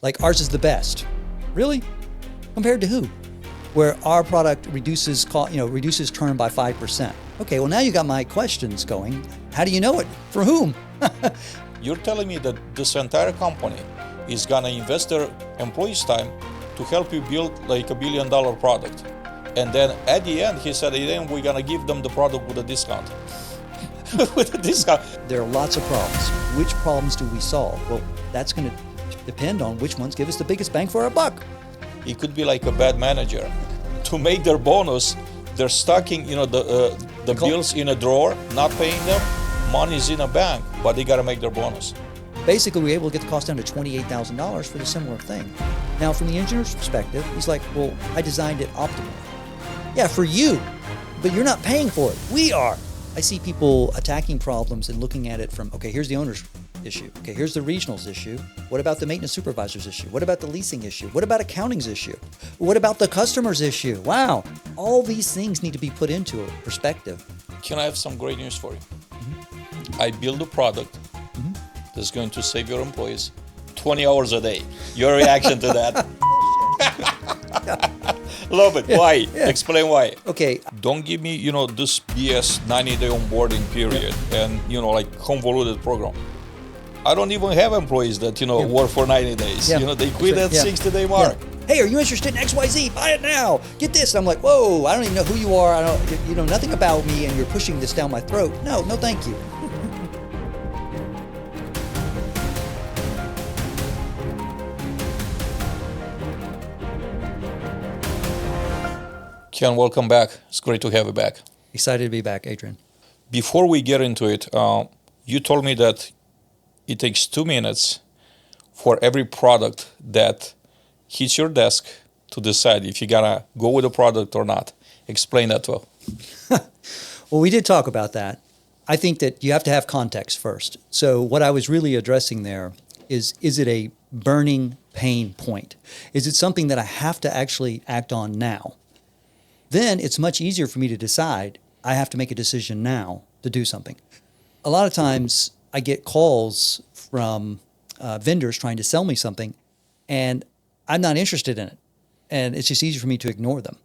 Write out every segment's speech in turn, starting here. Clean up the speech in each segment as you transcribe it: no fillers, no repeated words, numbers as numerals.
Like ours is the best. Really? Compared to who? Where our product reduces turn by 5%. Okay, well now you got my questions going. How do you know it? For whom? You're telling me that this entire company is gonna invest their employees' time to help you build like $1 billion product. And then at the end, he said, then we're gonna give them the product with a discount. With a discount. There are lots of problems. Which problems do we solve? Well, that's gonna depend on which ones give us the biggest bang for our buck. It could be like a bad manager. To make their bonus, they're stocking, the bills in a drawer, not paying them. Money's in a bank, but they gotta make their bonus. Basically, we were able to get the cost down to $28,000 for the similar thing. Now, from the engineer's perspective, he's like, well, I designed it optimally. Yeah, for you, but you're not paying for it. We are. I see people attacking problems and looking at it from, okay, here's the owner's issue. Okay, here's the regional's issue. What about the maintenance supervisor's issue? What about the leasing issue? What about accounting's issue? What about the customer's issue? Wow, all these things need to be put into a perspective. Can I have some great news for you? I build a product that's going to save your employees 20 hours a day. Your reaction to that? Love it. Why? Yeah. Explain why. Okay. Don't give me, this BS 90-day onboarding period and, like convoluted program. I don't even have employees that, work for 90 days. Yeah. They quit at 60-day mark. Yeah. Hey, are you interested in XYZ? Buy it now. Get this. I'm like, whoa, I don't even know who you are. You know nothing about me, and you're pushing this down my throat. No, thank you. Ken, welcome back. It's great to have you back. Excited to be back, Adrian. Before we get into it, you told me that it takes 2 minutes for every product that hits your desk to decide if you gotta go with the product or not. Explain that to us. Well, we did talk about that. I think that you have to have context first. So what I was really addressing there is it a burning pain point? Is it something that I have to actually act on now? Then it's much easier for me to decide I have to make a decision now to do something. A lot of times I get calls from vendors trying to sell me something, and I'm not interested in it. And it's just easy for me to ignore them.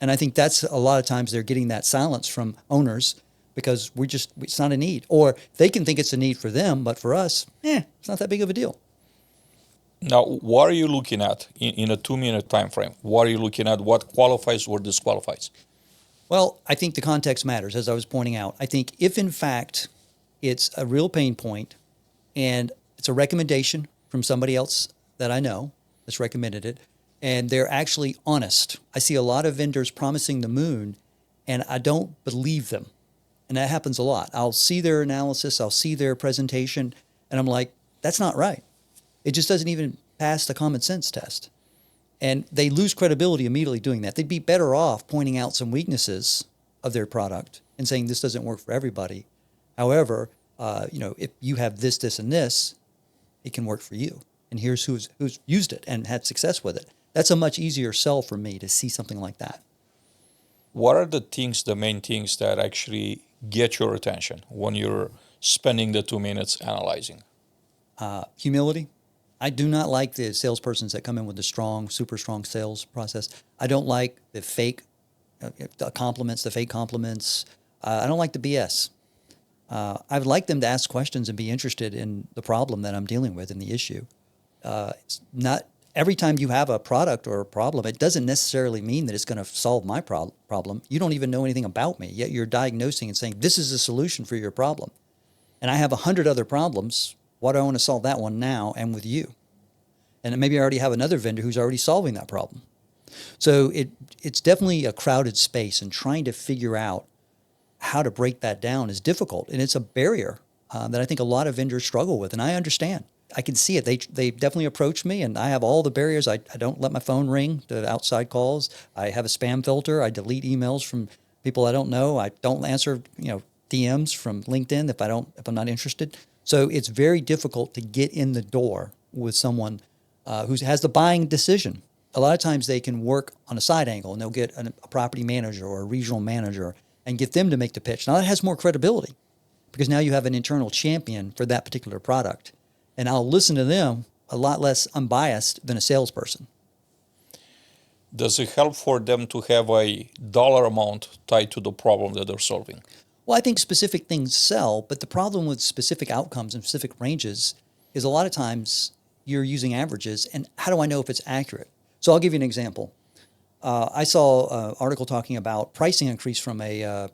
And I think that's a lot of times they're getting that silence from owners because it's not a need. Or they can think it's a need for them, but for us, it's not that big of a deal. Now, what are you looking at in a 2-minute time frame? What are you looking at? What qualifies or disqualifies? Well, I think the context matters, as I was pointing out. I think if, in fact, it's a real pain point and it's a recommendation from somebody else that I know that's recommended it, and they're actually honest. I see a lot of vendors promising the moon, and I don't believe them. And that happens a lot. I'll see their analysis, I'll see their presentation, and I'm like, that's not right. It just doesn't even pass the common sense test. And they lose credibility immediately doing that. They'd be better off pointing out some weaknesses of their product and saying this doesn't work for everybody. However, if you have this, this, and this, it can work for you. And here's who's used it and had success with it. That's a much easier sell for me to see something like that. What are the main things that actually get your attention when you're spending the 2 minutes analyzing? Humility. I do not like the salespersons that come in with the super strong sales process. I don't like the fake compliments, the fake compliments. I don't like the BS. I would like them to ask questions and be interested in the problem that I'm dealing with and the issue. It's not every time you have a product or a problem, it doesn't necessarily mean that it's going to solve my problem. You don't even know anything about me, yet you're diagnosing and saying, this is the solution for your problem. And I have 100 other problems. Why do I want to solve that one now and with you? And maybe I already have another vendor who's already solving that problem. So it's definitely a crowded space, and trying to figure out how to break that down is difficult. And it's a barrier that I think a lot of vendors struggle with. And I understand. I can see it. They definitely approach me, and I have all the barriers. I don't let my phone ring to outside calls. I have a spam filter. I delete emails from people I don't know. I don't answer DMs from LinkedIn if I'm not interested. So it's very difficult to get in the door with someone who has the buying decision. A lot of times they can work on a side angle, and they'll get a property manager or a regional manager and get them to make the pitch. Now that has more credibility because now you have an internal champion for that particular product. And I'll listen to them a lot less unbiased than a salesperson. Does it help for them to have a dollar amount tied to the problem that they're solving? Well, I think specific things sell, but the problem with specific outcomes and specific ranges is a lot of times you're using averages, and how do I know if it's accurate? So I'll give you an example. I saw an article talking about pricing increase from a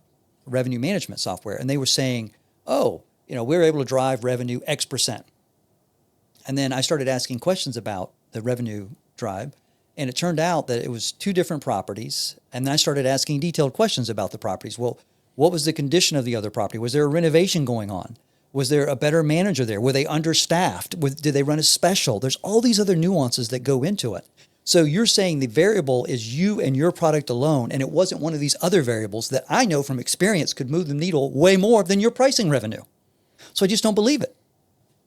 revenue management software, and they were saying, oh, we're able to drive revenue X percent. And then I started asking questions about the revenue drive, and it turned out that it was two different properties. And then I started asking detailed questions about the properties. Well, what was the condition of the other property? Was there a renovation going on? Was there a better manager there? Were they understaffed? Did they run a special? There's all these other nuances that go into it. So you're saying the variable is you and your product alone, and it wasn't one of these other variables that I know from experience could move the needle way more than your pricing revenue. So I just don't believe it.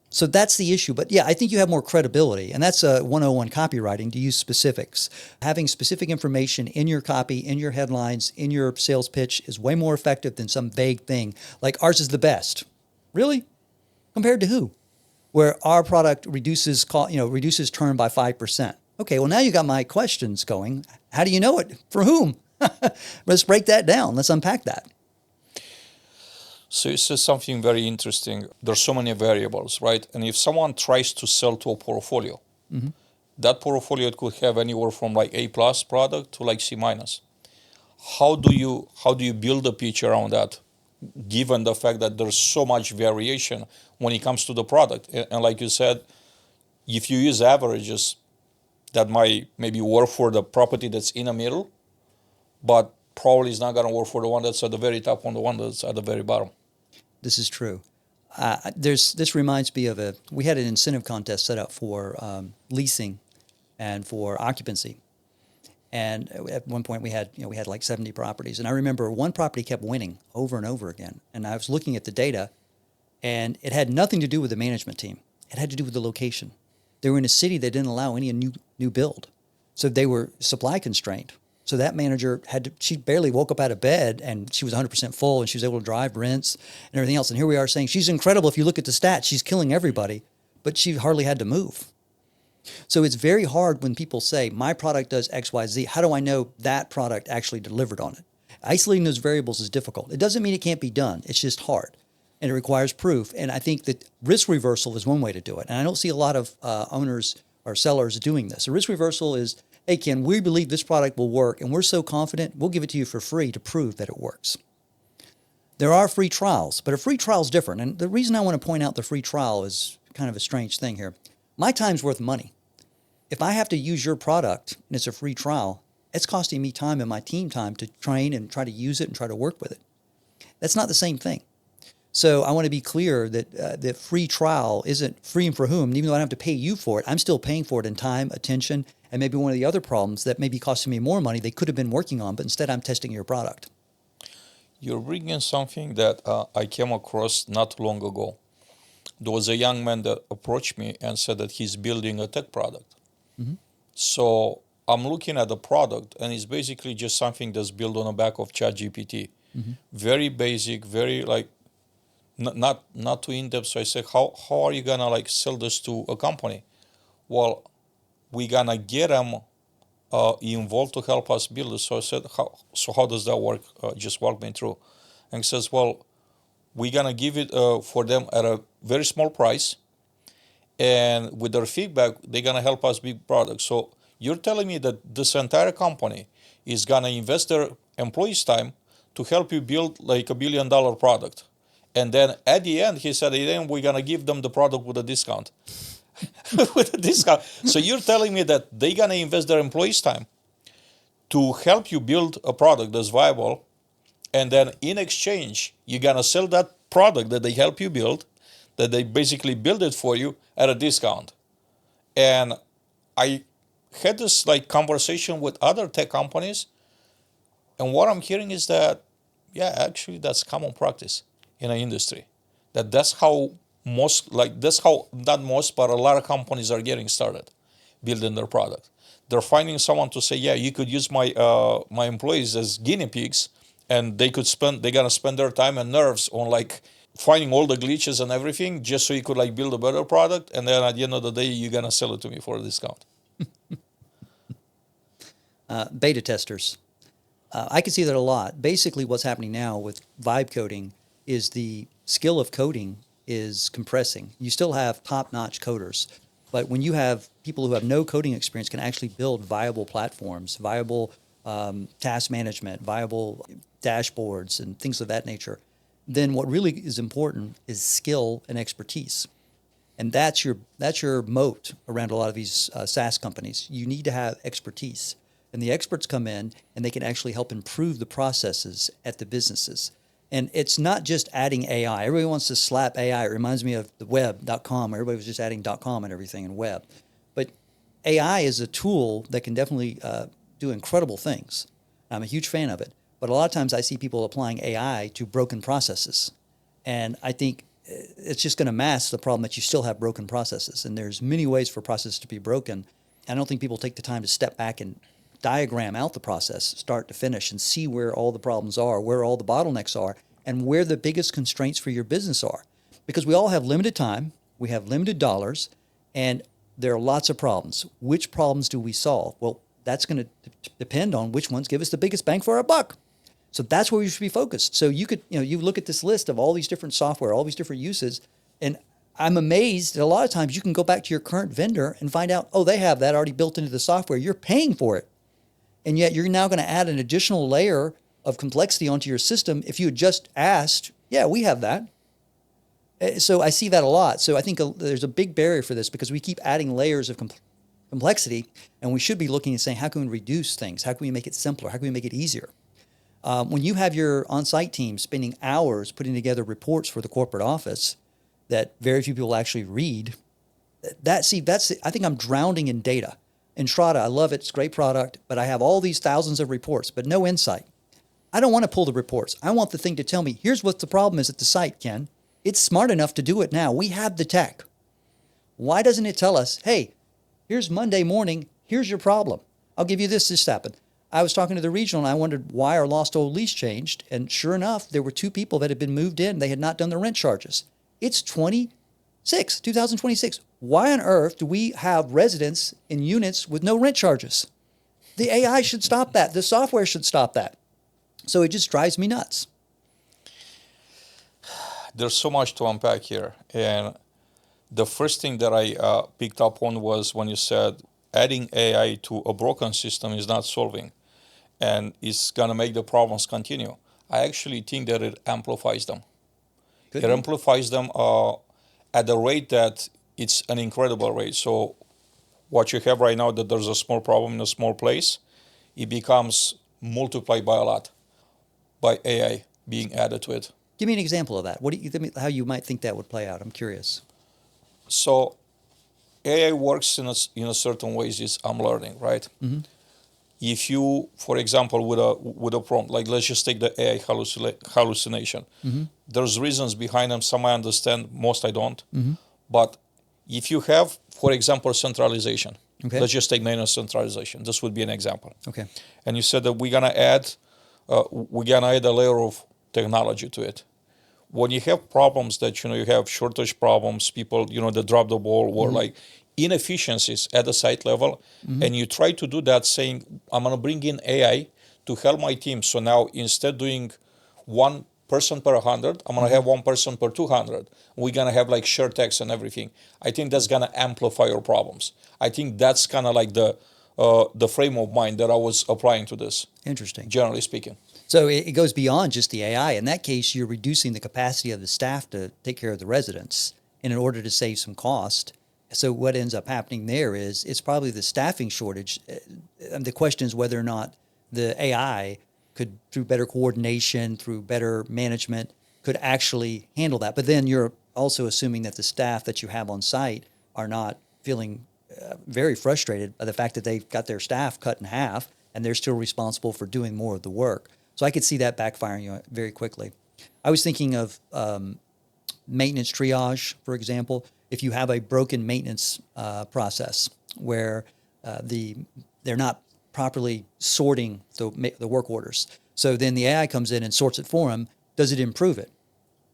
So that's the issue. But yeah, I think you have more credibility. And that's a 101 copywriting, to use specifics. Having specific information in your copy, in your headlines, in your sales pitch is way more effective than some vague thing like ours is the best. Really? Compared to who? Where our product reduces turn by 5%. Okay, well now you got my questions going. How do you know it? For whom? Let's break that down. Let's unpack that. So you said something very interesting. There's so many variables, right? And if someone tries to sell to a portfolio, that portfolio could have anywhere from like A+ product to like C-. How do you build a pitch around that, given the fact that there's so much variation when it comes to the product? And like you said, if you use averages, that might maybe work for the property that's in the middle, but probably is not going to work for the one that's at the very top and the one that's at the very bottom. This is true. This reminds me of we had an incentive contest set up for leasing and for occupancy. And at one point we had like 70 properties. And I remember one property kept winning over and over again. And I was looking at the data, and it had nothing to do with the management team. It had to do with the location. They were in a city that didn't allow any new build. So they were supply constrained. So that manager she barely woke up out of bed, and she was 100% full, and she was able to drive rents and everything else. And here we are saying she's incredible. If you look at the stats, she's killing everybody, but she hardly had to move. So it's very hard when people say, my product does X, Y, Z. How do I know that product actually delivered on it? Isolating those variables is difficult. It doesn't mean it can't be done. It's just hard, and it requires proof. And I think that risk reversal is one way to do it. And I don't see a lot of owners or sellers doing this. A risk reversal is, hey, Ken, we believe this product will work, and we're so confident, we'll give it to you for free to prove that it works. There are free trials, but a free trial is different. And the reason I want to point out the free trial is kind of a strange thing here. My time's worth money. If I have to use your product and it's a free trial, it's costing me time and my team time to train and try to use it and try to work with it. That's not the same thing. So I want to be clear that the free trial isn't free and for whom. And even though I don't have to pay you for it, I'm still paying for it in time, attention, and maybe one of the other problems that may be costing me more money they could have been working on, but instead I'm testing your product. You're bringing something that I came across not long ago. There was a young man that approached me and said that he's building a tech product. Mm-hmm. So I'm looking at the product, and it's basically just something that's built on the back of ChatGPT. Mm-hmm. Very basic, very like not too in-depth. So I said, how are you gonna like sell this to a company? Well, we're gonna get them involved to help us build it. So I said, how does that work? Just walk me through. And he says, well, we're gonna give it for them at a very small price, and with their feedback, they're gonna help us build products. So you're telling me that this entire company is gonna invest their employees' time to help you build like $1 billion product. And then at the end, he said, then we're going to give them the product with a discount. With a discount. So you're telling me that they're going to invest their employees' time to help you build a product that's viable. And then in exchange, you're going to sell that product that they help you build, that they basically build it for you at a discount. And I had this like conversation with other tech companies. And what I'm hearing is that, yeah, actually that's common practice in an industry. That's how not most, but a lot of companies are getting started building their product. They're finding someone to say, yeah, you could use my employees as guinea pigs, and they're gonna spend their time and nerves on like finding all the glitches and everything just so you could like build a better product, and then at the end of the day you're gonna sell it to me for a discount. Beta testers. I can see that a lot. Basically, what's happening now with vibe coding is the skill of coding is compressing. You still have top-notch coders, but when you have people who have no coding experience can actually build viable platforms, viable task management, viable dashboards, and things of that nature, then what really is important is skill and expertise. And that's your moat around a lot of these SaaS companies. You need to have expertise. And the experts come in and they can actually help improve the processes at the businesses. And it's not just adding AI. Everybody wants to slap AI. It reminds me of the web.com. Everybody was just adding .com and everything in web. But AI is a tool that can definitely do incredible things. I'm a huge fan of it. But a lot of times I see people applying AI to broken processes. And I think it's just going to mask the problem that you still have broken processes. And there's many ways for processes to be broken. I don't think people take the time to step back and diagram out the process, start to finish, and see where all the problems are, where all the bottlenecks are, and where the biggest constraints for your business are. Because we all have limited time, we have limited dollars, and there are lots of problems. Which problems do we solve? Well, that's going to depend on which ones give us the biggest bang for our buck. So that's where we should be focused. So you could, you look at this list of all these different software, all these different uses, and I'm amazed that a lot of times you can go back to your current vendor and find out, oh, they have that already built into the software. You're paying for it. And yet you're now going to add an additional layer of complexity onto your system if you had just asked, yeah, we have that. So I see that a lot. So I think there's a big barrier for this because we keep adding layers of complexity, and we should be looking and saying, how can we reduce things? How can we make it simpler? How can we make it easier? When you have your on-site team spending hours putting together reports for the corporate office that very few people actually read, I think I'm drowning in data. Entrada, I love it. It's a great product, but I have all these thousands of reports, but no insight. I don't want to pull the reports. I want the thing to tell me, here's what the problem is at the site, Ken. It's smart enough to do it now. We have the tech. Why doesn't it tell us, hey, here's Monday morning, here's your problem. I'll give you this happened. I was talking to the regional and I wondered why our lost old lease changed. And sure enough, there were two people that had been moved in. They had not done the rent charges. It's 2026. Why on earth do we have residents in units with no rent charges? The AI should stop that. The software should stop that. So it just drives me nuts. There's so much to unpack here. And the first thing that I picked up on was when you said adding AI to a broken system is not solving and it's going to make the problems continue. I actually think that it amplifies them. It amplifies them at a rate that it's an incredible rate. So what you have right now, that there's a small problem in a small place, it becomes multiplied by a lot by AI being added to it. Give me an example of that. How you might think that would play out? I'm curious. So AI works in a certain ways. I'm learning, right? Mm-hmm. If you, for example, with a prompt, like let's just take the AI hallucination. Mm-hmm. There's reasons behind them. Some I understand, most I don't. Mm-hmm. But if you have, for example, centralization, okay. Let's just take maintenance centralization. This would be an example. Okay. And you said that we're gonna add a layer of technology to it. When you have problems that you have shortage problems, people that drop the ball, or mm-hmm. like inefficiencies at the site level, mm-hmm. and you try to do that saying, I'm gonna bring in AI to help my team. So now instead doing 1 person per 100, I'm gonna have 1 person per 200. We're gonna have like shared text and everything. I think that's gonna amplify your problems. I think that's kind of like the frame of mind that I was applying to this. Interesting. Generally speaking. So it goes beyond just the AI. In that case, you're reducing the capacity of the staff to take care of the residents in order to save some cost. So what ends up happening there is it's probably the staffing shortage. The question is whether or not the AI could, through better coordination, through better management, could actually handle that. But then you're also assuming that the staff that you have on site are not feeling very frustrated by the fact that they've got their staff cut in half and they're still responsible for doing more of the work. So I could see that backfiring very quickly. I was thinking of maintenance triage, for example. If you have a broken maintenance process where they're not properly sorting the work orders, so then the AI comes in and sorts it for them. Does it improve it?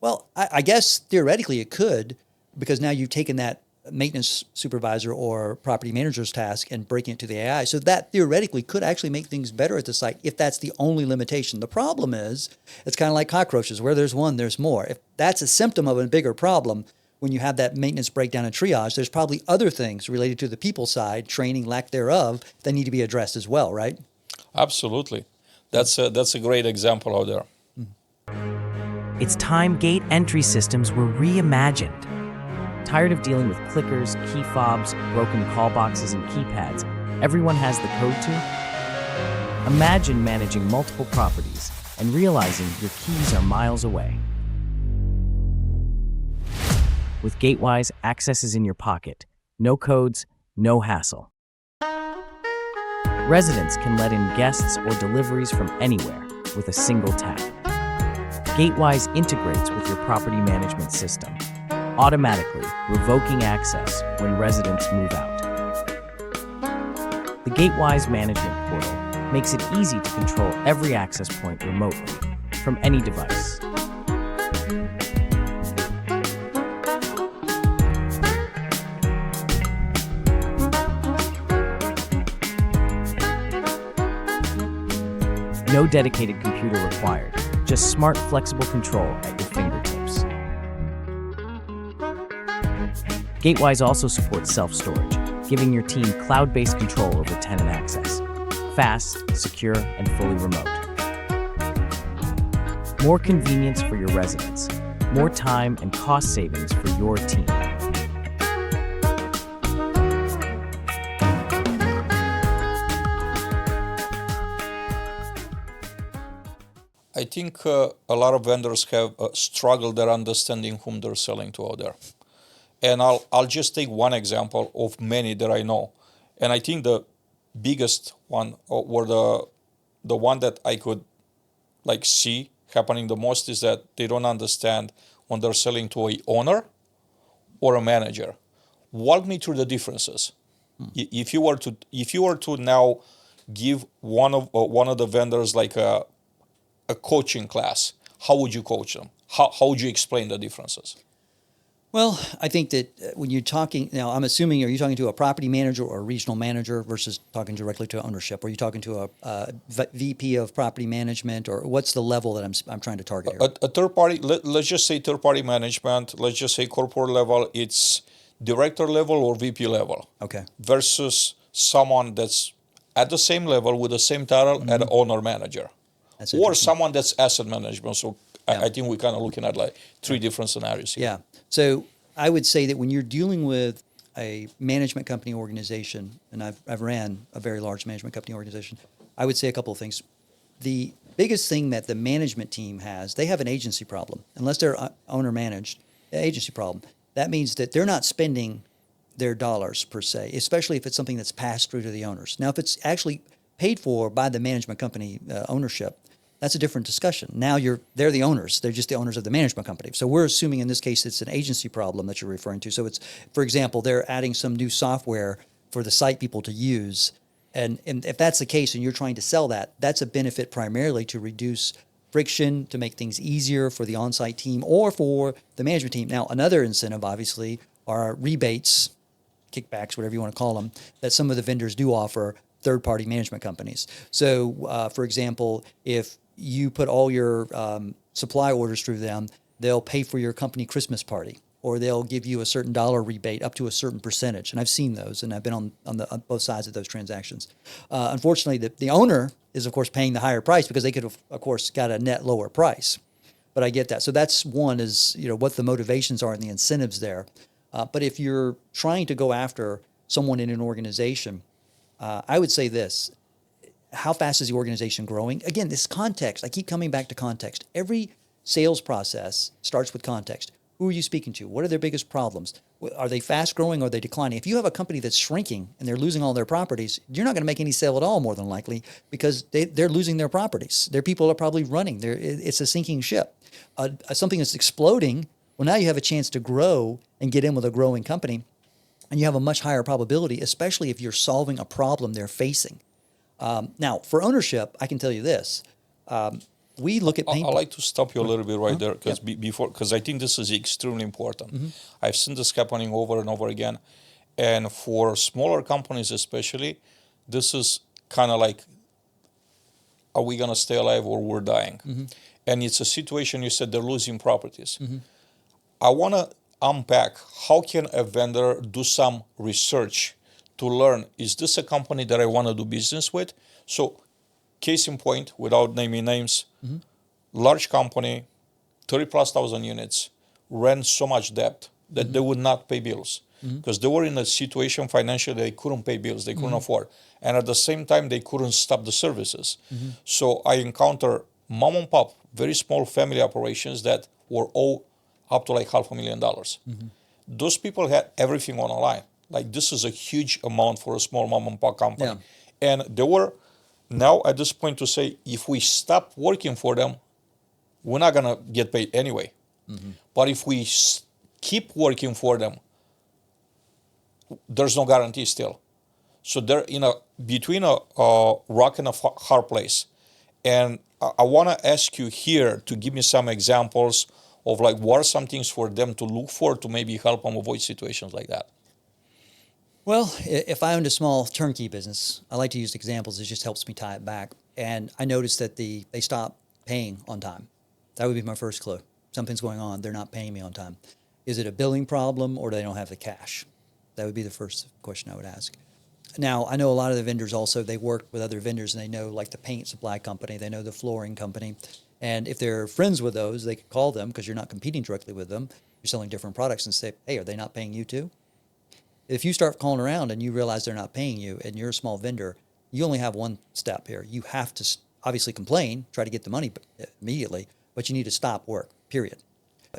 Well, I guess theoretically it could, because now you've taken that maintenance supervisor or property manager's task and breaking it to the AI. So that theoretically could actually make things better at the site if that's the only limitation. The problem is, it's kind of like cockroaches. Where there's one, there's more. If that's a symptom of a bigger problem, when you have that maintenance breakdown and triage, there's probably other things related to the people side, training, lack thereof, that need to be addressed as well, right? Absolutely. That's a great example out there. It's time gate entry systems were reimagined. Tired of dealing with clickers, key fobs, broken call boxes, and keypads everyone has the code to? Imagine managing multiple properties and realizing your keys are miles away. With Gatewise, access is in your pocket. No codes, no hassle. Residents can let in guests or deliveries from anywhere with a single tap. Gatewise integrates with your property management system, automatically revoking access when residents move out. The Gatewise management portal makes it easy to control every access point remotely from any device. No dedicated computer required, just smart, flexible control at your fingertips. Gatewise also supports self-storage, giving your team cloud-based control over tenant access. Fast, secure, and fully remote. More convenience for your residents, more time and cost savings for your team. I think a lot of vendors have struggled their understanding whom they're selling to out there. And I'll just take one example of many that I know. And I think the biggest one, or the one that I could like see happening the most, is that they don't understand when they're selling to a owner or a manager. Walk me through the differences. If you were to now give one of the vendors like a coaching class, how would you coach them? How would you explain the differences? Well, I think that when you're talking, now I'm assuming, are you talking to a property manager or a regional manager versus talking directly to ownership? Or are you talking to a VP of property management, or what's the level that I'm trying to target here? A third party, let's just say third party management, let's just say corporate level, it's director level or VP level. Okay. Versus someone that's at the same level with the same title and owner manager. That's or someone that's asset management. So Yeah. I think we're kind of looking at like three different scenarios here. Yeah. So I would say that when you're dealing with a management company organization, and I've ran a very large management company organization, I would say a couple of things. The biggest thing that the management team has, they have an agency problem. Unless they're owner managed, agency problem. That means that they're not spending their dollars per se, especially if it's something that's passed through to the owners. Now, if it's actually paid for by the management company ownership, that's a different discussion. Now they're the owners. They're just the owners of the management company. So we're assuming in this case it's an agency problem that you're referring to. So it's, for example, they're adding some new software for the site people to use. And if that's the case and you're trying to sell that, that's a benefit primarily to reduce friction, to make things easier for the on-site team or for the management team. Now, another incentive, obviously, are rebates, kickbacks, whatever you want to call them, that some of the vendors do offer third-party management companies. So, for example, if you put all your supply orders through them, they'll pay for your company Christmas party, or they'll give you a certain dollar rebate up to a certain percentage. And I've seen those, and I've been on both sides of those transactions. Unfortunately, the owner is, of course, paying the higher price because they could have, of course, got a net lower price. But I get that. So that's one is, what the motivations are and the incentives there. But if you're trying to go after someone in an organization, I would say this. How fast is the organization growing? Again, this context. I keep coming back to context. Every sales process starts with context. Who are you speaking to? What are their biggest problems? Are they fast growing or are they declining? If you have a company that's shrinking and they're losing all their properties, you're not going to make any sale at all, more than likely, because they're losing their properties. Their people are probably running. It's a sinking ship. Something that's exploding, well, now you have a chance to grow and get in with a growing company, and you have a much higher probability, especially if you're solving a problem they're facing. Now, for ownership, I can tell you this. We look at pain. I'd like to stop you a little bit right there, because I think this is extremely important. I've seen this happening over and over again, and for smaller companies especially, this is kind of like, are we going to stay alive or we're dying? And it's a situation, you said they're losing properties. I want to unpack, how can a vendor do some research to learn, is this a company that I want to do business with? So, case in point, without naming names, large company, 30,000+ units, ran so much debt that they would not pay bills because they were in a situation financially they couldn't pay bills, they couldn't afford. And at the same time, they couldn't stop the services. So I encounter mom and pop, very small family operations that were all up to like $500,000. Those people had everything on the line. Like, this is a huge amount for a small mom and pop company. And they were now at this point to say, if we stop working for them, we're not going to get paid anyway. But if we keep working for them, there's no guarantee still. So they're between a rock and a hard place. And I want to ask you here to give me some examples of like, what are some things for them to look for to maybe help them avoid situations like that? Well, if I owned a small turnkey business, I like to use examples. It just helps me tie it back. And I noticed that they stop paying on time. That would be my first clue. Something's going on. They're not paying me on time. Is it a billing problem or they don't have the cash? That would be the first question I would ask. Now, I know a lot of the vendors also, they work with other vendors and they know like the paint supply company, they know the flooring company. And if they're friends with those, they could call them because you're not competing directly with them. You're selling different products and say, hey, are they not paying you too? If you start calling around and you realize they're not paying you and you're a small vendor, you only have one step here. You have to obviously complain, try to get the money immediately, but you need to stop work, period.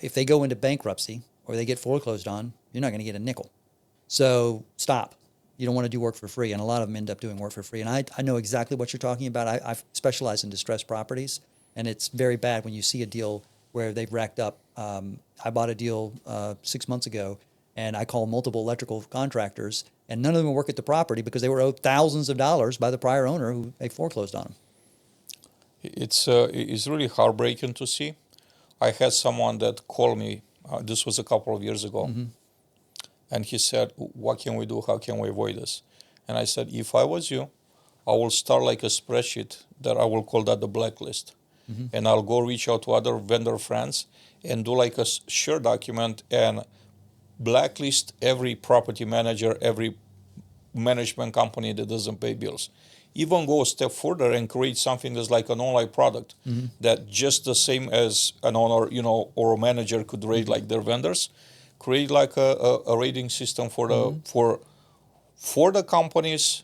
If they go into bankruptcy or they get foreclosed on, you're not going to get a nickel. So stop. You don't want to do work for free, and a lot of them end up doing work for free. And I know exactly what you're talking about. I've specialized in distressed properties, and it's very bad when you see a deal where they've racked up. I bought a deal 6 months ago, and I called multiple electrical contractors, and none of them work at the property because they were owed thousands of dollars by the prior owner who they foreclosed on them. It's really heartbreaking to see. I had someone that called me, this was a couple of years ago, and he said, what can we do? How can we avoid this? And I said, if I was you, I will start like a spreadsheet that I will call that the blacklist. And I'll go reach out to other vendor friends and do like a share document and blacklist every property manager, every management company that doesn't pay bills. Even go a step further and create something that's like an online product that just the same as an owner, or a manager could rate like their vendors. Create like a rating system for the companies,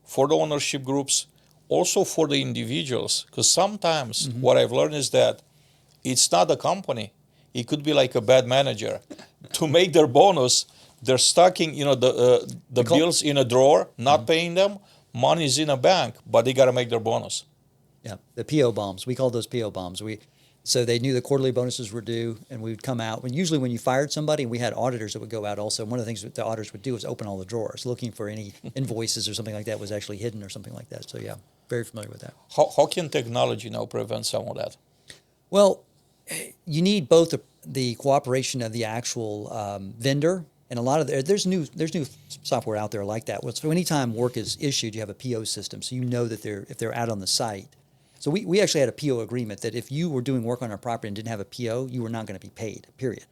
for the ownership groups, also for the individuals. Because sometimes what I've learned is that it's not the company. It could be like a bad manager. To make their bonus, they're stocking, the bills in a drawer, not paying them. Money's in a bank, but they got to make their bonus. Yeah, the PO bombs. We call those PO bombs. So they knew the quarterly bonuses were due, and we would come out. Usually when you fired somebody, we had auditors that would go out also. One of the things that the auditors would do was open all the drawers, looking for any invoices or something like that was actually hidden or something like that. So yeah, very familiar with that. How can technology now prevent some of that? Well, you need both the cooperation of the actual vendor, and a lot of there's new software out there like that. So anytime work is issued, you have a PO system, so you know that if they're out on the site. So we actually had a PO agreement that if you were doing work on our property and didn't have a PO, you were not going to be paid, period.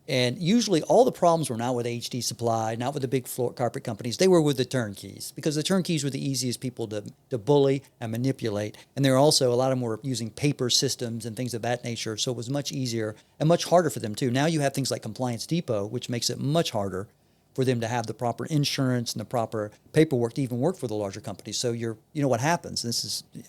And usually all the problems were not with HD Supply, not with the big floor carpet companies. They were with the turnkeys, because the turnkeys were the easiest people to bully and manipulate. And there are also, a lot of them were using paper systems and things of that nature. So it was much easier and much harder for them too. Now you have things like Compliance Depot, which makes it much harder for them to have the proper insurance and the proper paperwork to even work for the larger companies. So what happens,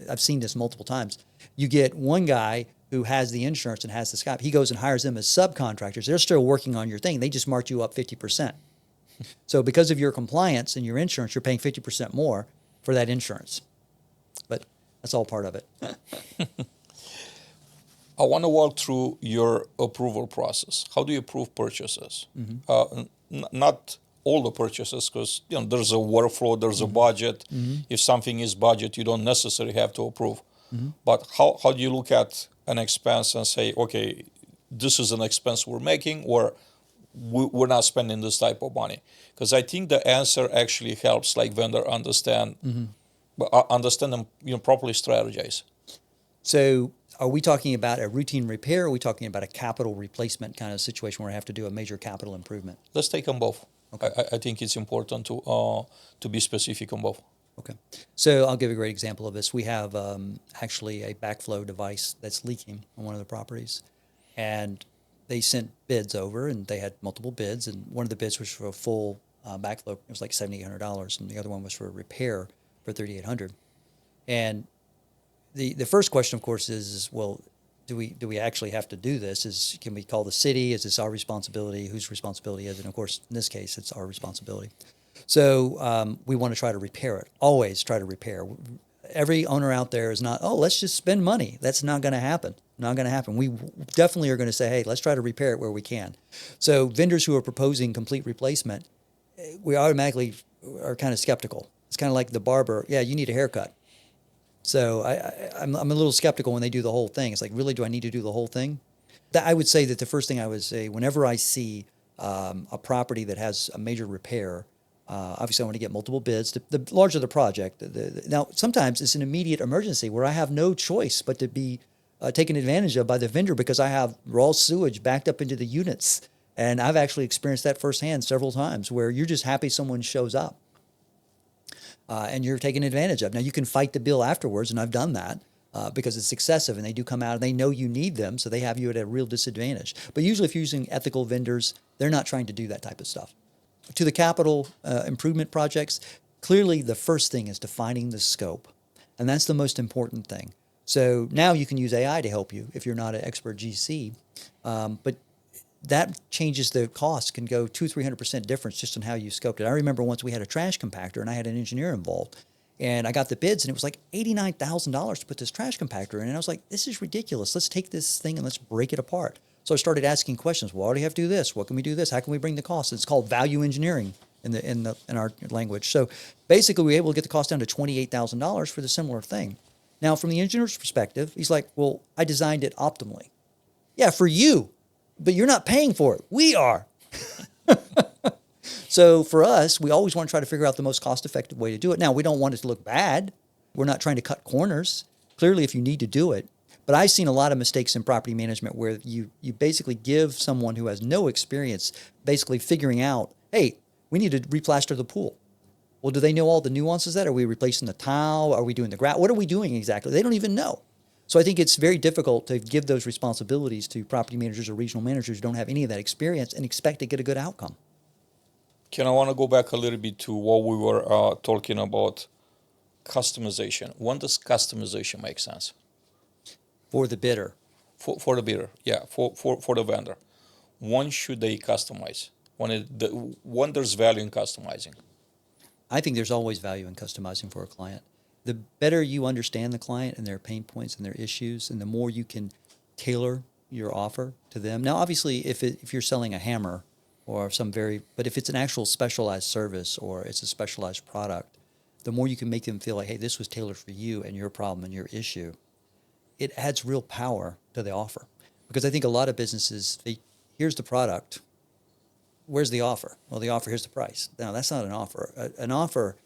I've seen this multiple times. You get one guy who has the insurance and has the Skype. He goes and hires them as subcontractors. They're still working on your thing. They just mark you up 50%. So because of your compliance and your insurance, you're paying 50% more for that insurance. But that's all part of it. I want to walk through your approval process. How do you approve purchases? Not all the purchases, because there's a workflow, there's a budget. If something is budget, you don't necessarily have to approve. But how do you look at an expense and say, okay, this is an expense we're making, or we're not spending this type of money? Because I think the answer actually helps like vendor understand, understand them, properly strategize. So are we talking about a routine repair? Or are we talking about a capital replacement kind of situation where I have to do a major capital improvement? Let's take them both. Okay. I think it's important to be specific on both. Okay. So I'll give a great example of this. We have actually a backflow device that's leaking on one of the properties. And they sent bids over, and they had multiple bids. And one of the bids was for a full backflow. It was like $7,800. And the other one was for a repair for $3,800. And the first question, of course, is well, do we actually have to do this? Can we call the city? Is this our responsibility? Whose responsibility is it? And of course, in this case, it's our responsibility. So we want to try to repair it. Always try to repair. Every owner out there is not, oh, let's just spend money. That's not going to happen. Not going to happen. We definitely are going to say, hey, let's try to repair it where we can. So vendors who are proposing complete replacement, we automatically are kind of skeptical. It's kind of like the barber. Yeah, you need a haircut. So I'm a little skeptical when they do the whole thing. It's like, really, do I need to do the whole thing? I would say that the first thing I would say, whenever I see a property that has a major repair, obviously I want to get multiple bids. The larger the project. Now, sometimes it's an immediate emergency where I have no choice but to be taken advantage of by the vendor because I have raw sewage backed up into the units. And I've actually experienced that firsthand several times where you're just happy someone shows up. And you're taken advantage of. Now, you can fight the bill afterwards, and I've done that because it's excessive, and they do come out, and they know you need them, so they have you at a real disadvantage. But usually if you're using ethical vendors, they're not trying to do that type of stuff. To the capital improvement projects, clearly the first thing is defining the scope, and that's the most important thing. So now you can use AI to help you if you're not an expert GC, but that changes the cost, can go 200-300% difference just on how you scoped it. I remember once we had a trash compactor and I had an engineer involved, and I got the bids and it was like $89,000 to put this trash compactor in. And I was like, this is ridiculous. Let's take this thing and let's break it apart. So I started asking questions. Why do you have to do this? What can we do this? How can we bring the cost? It's called value engineering in our language. So basically we were able to get the cost down to $28,000 for the similar thing. Now, from the engineer's perspective, he's like, well, I designed it optimally. Yeah, for you. But you're not paying for it. We are. So for us, we always want to try to figure out the most cost-effective way to do it. Now, we don't want it to look bad. We're not trying to cut corners. Clearly, if you need to do it. But I've seen a lot of mistakes in property management where you basically give someone who has no experience basically figuring out, hey, we need to replaster the pool. Well, do they know all the nuances of that? Are we replacing the tile? Are we doing the grout? What are we doing exactly? They don't even know. So I think it's very difficult to give those responsibilities to property managers or regional managers who don't have any of that experience and expect to get a good outcome. Ken, I want to go back a little bit to what we were talking about, customization. When does customization make sense? For the bidder. For the bidder, yeah, for the vendor. When should they customize? When there's value in customizing? I think there's always value in customizing for a client. The better you understand the client and their pain points and their issues, and the more you can tailor your offer to them. Now, obviously, if you're selling a hammer or but if it's an actual specialized service or it's a specialized product, the more you can make them feel like, hey, this was tailored for you and your problem and your issue, it adds real power to the offer. Because I think a lot of businesses, here's the product, where's the offer? Well, the offer, here's the price. No, that's not an offer. An offer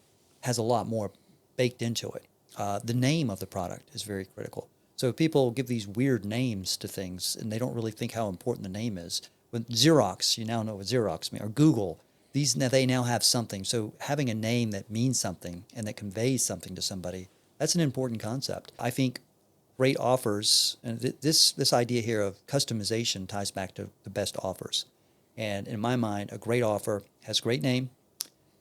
has a lot more baked into it. The name of the product is very critical. So people give these weird names to things and they don't really think how important the name is. With Xerox, you now know what Xerox means, or Google, they now have something. So having a name that means something and that conveys something to somebody, that's an important concept. I think great offers, and this idea here of customization ties back to the best offers. And in my mind, a great offer has a great name.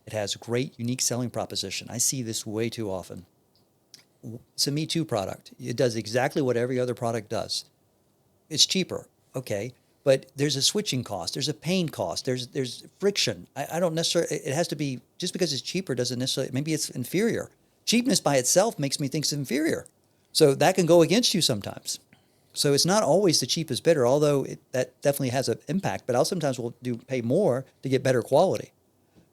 It has a great, unique selling proposition. I see this way too often. It's a Me Too product. It does exactly what every other product does. It's cheaper, okay, but there's a switching cost. There's a pain cost. There's friction. I don't necessarily, it has to be, just because it's cheaper doesn't necessarily, maybe it's inferior. Cheapness by itself makes me think it's inferior. So that can go against you sometimes. So it's not always the cheapest bidder, although that definitely has an impact, but I'll sometimes will pay more to get better quality.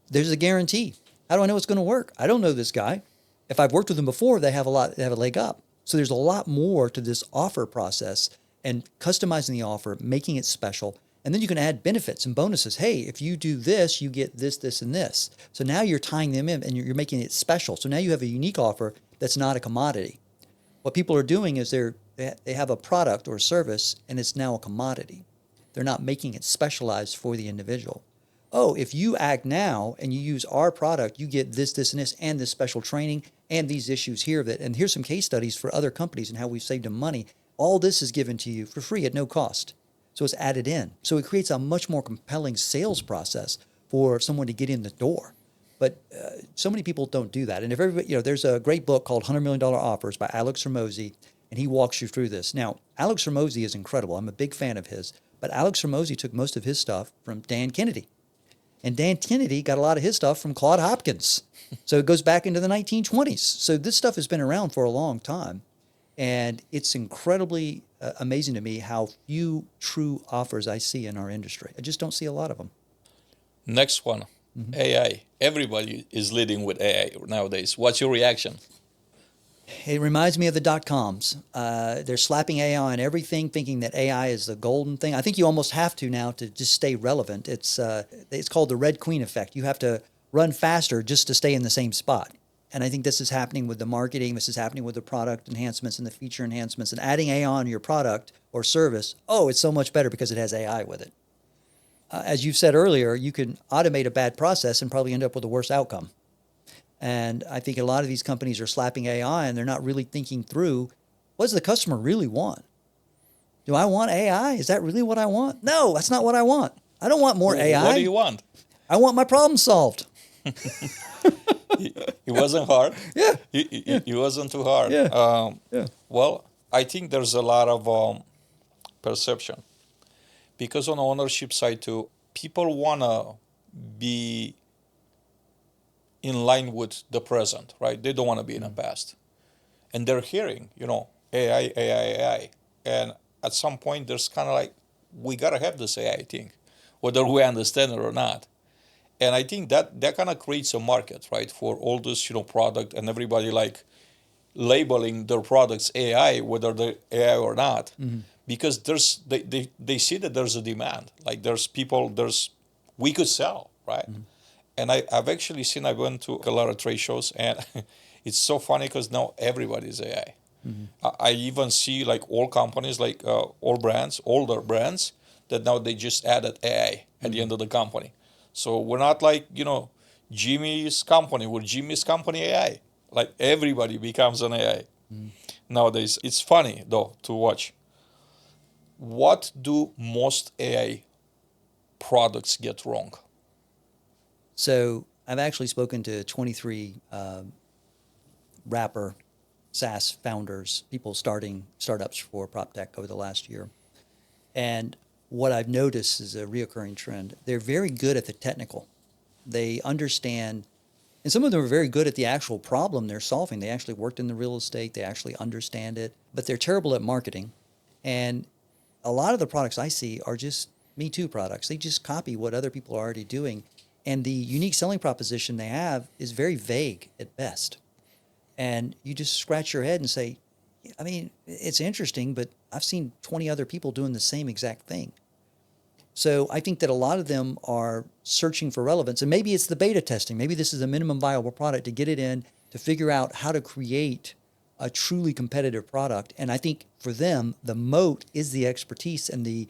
There's a guarantee. How do I know it's going to work? I don't know this guy. If I've worked with them before, they have a leg up. So there's a lot more to this offer process and customizing the offer, making it special. And then you can add benefits and bonuses. Hey, if you do this, you get this, this, and this. So now you're tying them in and you're making it special. So now you have a unique offer that's not a commodity. What people are doing is they have a product or a service and it's now a commodity. They're not making it specialized for the individual. Oh, if you act now and you use our product, you get this, this, and this, and this special training and these issues here. And here's some case studies for other companies and how we've saved them money. All this is given to you for free at no cost. So it's added in. So it creates a much more compelling sales process for someone to get in the door. But so many people don't do that. And if everybody, there's a great book called $100 Million Offers by Alex Hormozi, and he walks you through this. Now, Alex Hormozi is incredible. I'm a big fan of his. But Alex Hormozi took most of his stuff from Dan Kennedy. And Dan Kennedy got a lot of his stuff from Claude Hopkins. So it goes back into the 1920s. So this stuff has been around for a long time. And it's incredibly amazing to me how few true offers I see in our industry. I just don't see a lot of them. Next one, AI. Everybody is leading with AI nowadays. What's your reaction? It reminds me of the dot-coms. They're slapping AI on everything, thinking that AI is the golden thing. I think you almost have to now to just stay relevant. It's called the Red Queen effect. You have to run faster just to stay in the same spot. And I think this is happening with the marketing. This is happening with the product enhancements and the feature enhancements. And adding AI on your product or service, it's so much better because it has AI with it. As you've said earlier, you can automate a bad process and probably end up with a worse outcome. And I think a lot of these companies are slapping AI and they're not really thinking through, what does the customer really want? Do I want AI? Is that really what I want? No, that's not what I want. I don't want more AI. What do you want? I want my problem solved. It wasn't hard. Yeah. It wasn't too hard. Yeah. Well, I think there's a lot of perception. Because on the ownership side too, people want to be in line with the present, right? They don't want to be in the past. And they're hearing, AI, AI, AI. And at some point, there's kind of like, we got to have this AI thing, whether we understand it or not. And I think that kind of creates a market, right, for all this, product and everybody like labeling their products AI, whether they're AI or not, because they see that there's a demand. Like we could sell, right? And I've actually seen, I went to a lot of trade shows, and it's so funny because now everybody's AI. I even see like all companies, like all brands, older brands, that now they just added AI at the end of the company. So we're not like, Jimmy's company, we're Jimmy's company AI. Like everybody becomes an AI nowadays. It's funny though to watch. What do most AI products get wrong? So I've actually spoken to 23 wrapper SaaS founders, people starting startups for PropTech over the last year. And what I've noticed is a reoccurring trend. They're very good at the technical. They understand, and some of them are very good at the actual problem they're solving. They actually worked in the real estate. They actually understand it, but they're terrible at marketing. And a lot of the products I see are just Me Too products. They just copy what other people are already doing. And the unique selling proposition they have is very vague at best. And you just scratch your head and say, I mean, it's interesting, but I've seen 20 other people doing the same exact thing. So I think that a lot of them are searching for relevance. And maybe it's the beta testing. Maybe this is a minimum viable product to get it in, to figure out how to create a truly competitive product. And I think for them, the moat is the expertise and the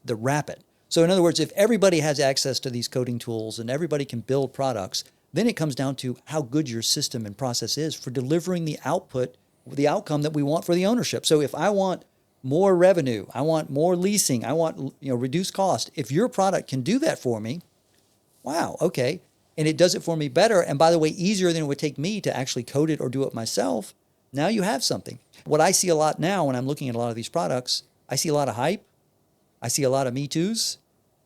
wrap it. So in other words, if everybody has access to these coding tools and everybody can build products, then it comes down to how good your system and process is for delivering the outcome that we want for the ownership. So if I want more revenue, I want more leasing, I want reduced cost. If your product can do that for me, wow, okay. And it does it for me better. And by the way, easier than it would take me to actually code it or do it myself. Now you have something. What I see a lot now when I'm looking at a lot of these products, I see a lot of hype. I see a lot of Me Too's.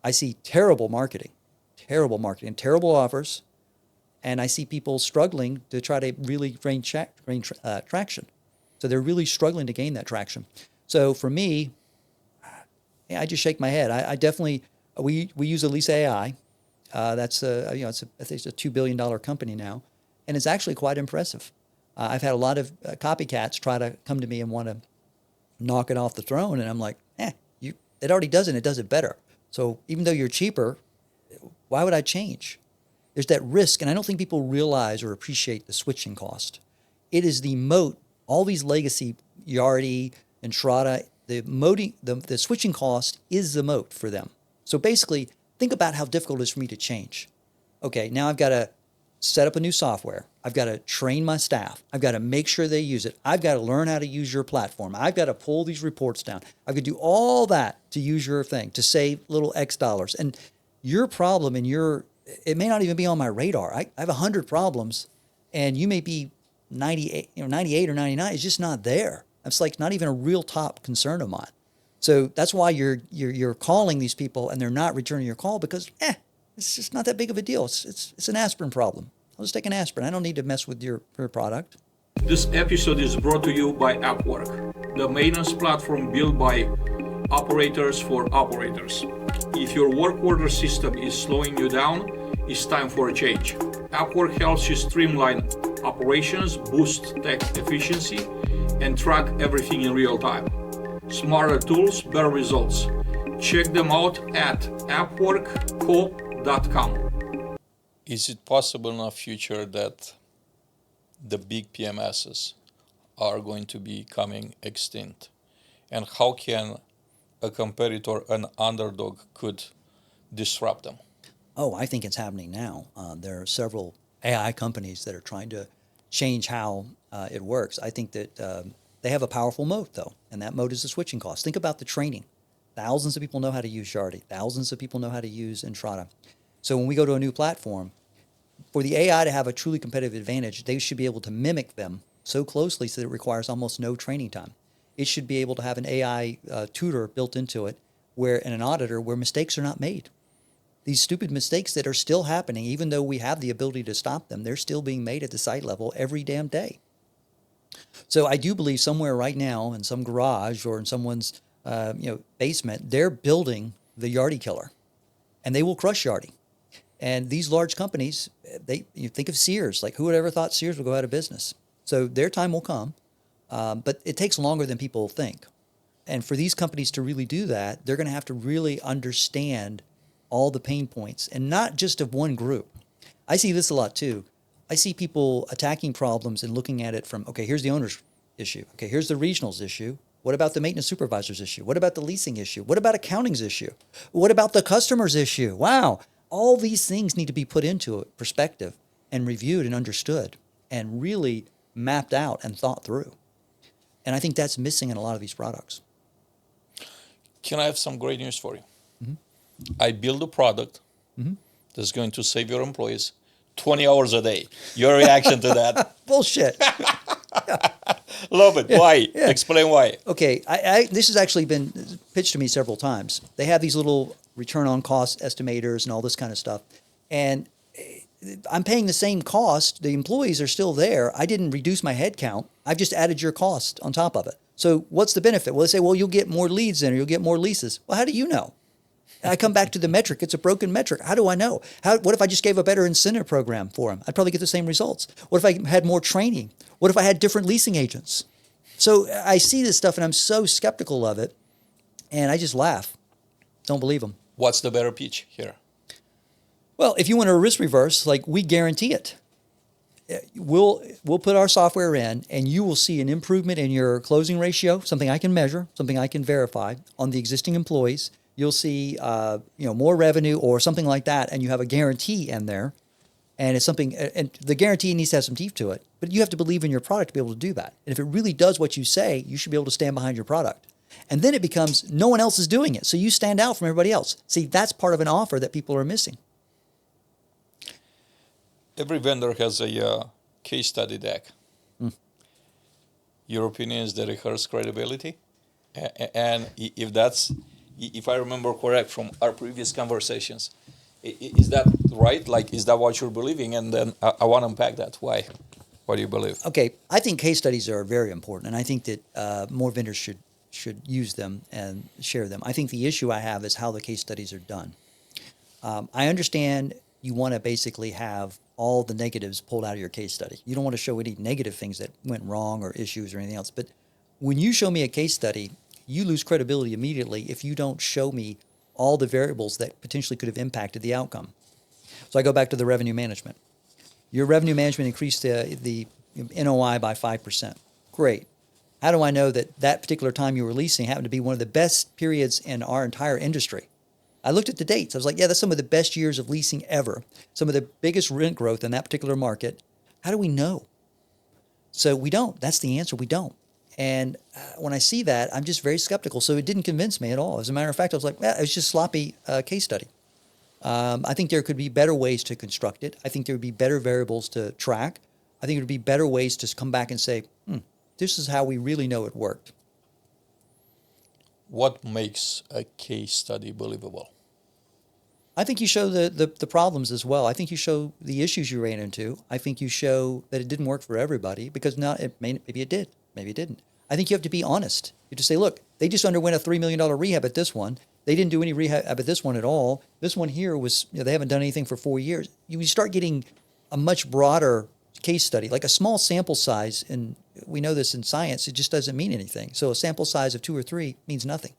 I see terrible marketing, terrible offers. And I see people struggling to try to really gain traction. So they're really struggling to gain that traction. So for me, I just shake my head. I definitely, we use Elisa AI. That's I think it's a $2 billion company now, and it's actually quite impressive. I've had a lot of copycats try to come to me and want to knock it off the throne, and I'm like, it already does it, and it does it better. So even though you're cheaper, why would I change? There's that risk, and I don't think people realize or appreciate the switching cost. It is the moat, all these legacy, Yardi, Entrada, the switching cost is the moat for them. So basically, think about how difficult it is for me to change. Okay, now I've got to set up a new software. I've got to train my staff. I've got to make sure they use it. I've got to learn how to use your platform. I've got to pull these reports down. I've got to do all that to use your thing, to save little X dollars. And your problem and it may not even be on my radar. I have 100 problems, and you may be 98 or 99. It's just not there. It's like not even a real top concern of mine. So that's why you're calling these people and they're not returning your call, because it's just not that big of a deal. It's an aspirin problem. I'll just take an aspirin. I don't need to mess with your product. This episode is brought to you by Appwork, the maintenance platform built by operators for operators. If your work order system is slowing you down, it's time for a change. Appwork helps you streamline operations, boost tech efficiency, and track everything in real time. Smarter tools, better results. Check them out at appworkco.com. Is it possible in the future that the big PMSs are going to be coming extinct? And how can a competitor, an underdog, could disrupt them? Oh, I think it's happening now. There are several AI companies that are trying to change how it works. I think that they have a powerful moat, though, and that moat is the switching cost. Think about the training. Thousands of people know how to use Yardi. Thousands of people know how to use Entrada. So when we go to a new platform, for the AI to have a truly competitive advantage, they should be able to mimic them so closely so that it requires almost no training time. It should be able to have an AI tutor built into it, and an auditor where mistakes are not made. These stupid mistakes that are still happening, even though we have the ability to stop them, they're still being made at the site level every damn day. So I do believe somewhere right now in some garage or in someone's basement, they're building the Yardi killer, and they will crush Yardi. And these large companies, you think of Sears, like who would ever thought Sears would go out of business? So their time will come, but it takes longer than people think. And for these companies to really do that, they're going to have to really understand all the pain points, and not just of one group. I see this a lot too. I see people attacking problems and looking at it from, okay, here's the owner's issue. Okay, here's the regional's issue. What about the maintenance supervisor's issue? What about the leasing issue? What about accounting's issue? What about the customer's issue? Wow. All these things need to be put into a perspective and reviewed and understood and really mapped out and thought through. And I think that's missing in a lot of these products. Can I have some great news for you? Mm-hmm. I build a product that's going to save your employees 20 hours a day. Your reaction to that? Bullshit. Love it. Yeah. Why? Yeah. Explain why. Okay. This has actually been pitched to me several times. They have these little return on cost estimators and all this kind of stuff. And I'm paying the same cost. The employees are still there. I didn't reduce my head count. I've just added your cost on top of it. So what's the benefit? Well, they say, well, you'll get more leads in or you'll get more leases. Well, how do you know? And I come back to the metric. It's a broken metric. How do I know? What if I just gave a better incentive program for them? I'd probably get the same results. What if I had more training? What if I had different leasing agents? So I see this stuff and I'm so skeptical of it. And I just laugh. Don't believe them. What's the better pitch here? Well, if you want a risk reverse, like we guarantee it. We'll put our software in and you will see an improvement in your closing ratio, something I can measure, something I can verify on the existing employees. You'll see more revenue or something like that, and you have a guarantee in there. And it's something, and the guarantee needs to have some teeth to it, but you have to believe in your product to be able to do that. And if it really does what you say, you should be able to stand behind your product. And then it becomes no one else is doing it, so you stand out from everybody else. See, that's part of an offer that people are missing. Every vendor has a case study deck. Your opinion is that it hurts credibility? And if I remember correct from our previous conversations, is that right? Like, is that what you're believing? And then I want to unpack that. Why? What do you believe? Okay, I think case studies are very important, and I think that more vendors should use them and share them. I think the issue I have is how the case studies are done. I understand you want to basically have all the negatives pulled out of your case study. You don't want to show any negative things that went wrong or issues or anything else. But when you show me a case study, you lose credibility immediately if you don't show me all the variables that potentially could have impacted the outcome. So I go back to the revenue management. Your revenue management increased the NOI by 5%. Great. How do I know that that particular time you were leasing happened to be one of the best periods in our entire industry? I looked at the dates. I was like, yeah, that's some of the best years of leasing ever. Some of the biggest rent growth in that particular market. How do we know? So we don't. That's the answer. We don't. And when I see that, I'm just very skeptical. So it didn't convince me at all. As a matter of fact, I was like, it was just sloppy case study. I think there could be better ways to construct it. I think there would be better variables to track. I think there would be better ways to come back and say, this is how we really know it worked. What makes a case study believable? I think you show the problems as well. I think you show the issues you ran into. I think you show that it didn't work for everybody because maybe it did, maybe it didn't. I think you have to be honest. You have to say, look, they just underwent a $3 million rehab at this one. They didn't do any rehab at this one at all. This one here was, they haven't done anything for 4 years. You start getting a much broader case study, like a small sample size, and we know this in science, it just doesn't mean anything. So a sample size of 2 or 3 means nothing.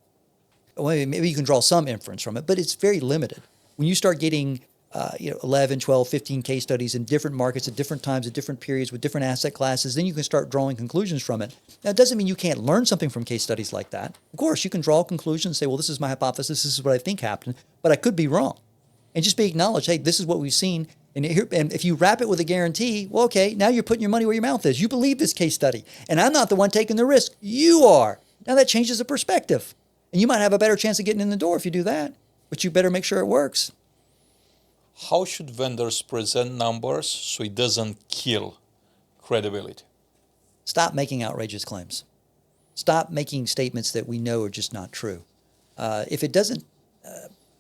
Well, maybe you can draw some inference from it, but it's very limited. When you start getting 11, 12, 15 case studies in different markets at different times, at different periods, with different asset classes, then you can start drawing conclusions from it. Now, it doesn't mean you can't learn something from case studies like that. Of course, you can draw conclusions and say, well, this is my hypothesis, this is what I think happened, but I could be wrong. And just be acknowledged, hey, this is what we've seen. And if you wrap it with a guarantee, well, okay, now you're putting your money where your mouth is. You believe this case study. And I'm not the one taking the risk. You are. Now that changes the perspective. And you might have a better chance of getting in the door if you do that. But you better make sure it works. How should vendors present numbers so it doesn't kill credibility? Stop making outrageous claims. Stop making statements that we know are just not true. If it doesn't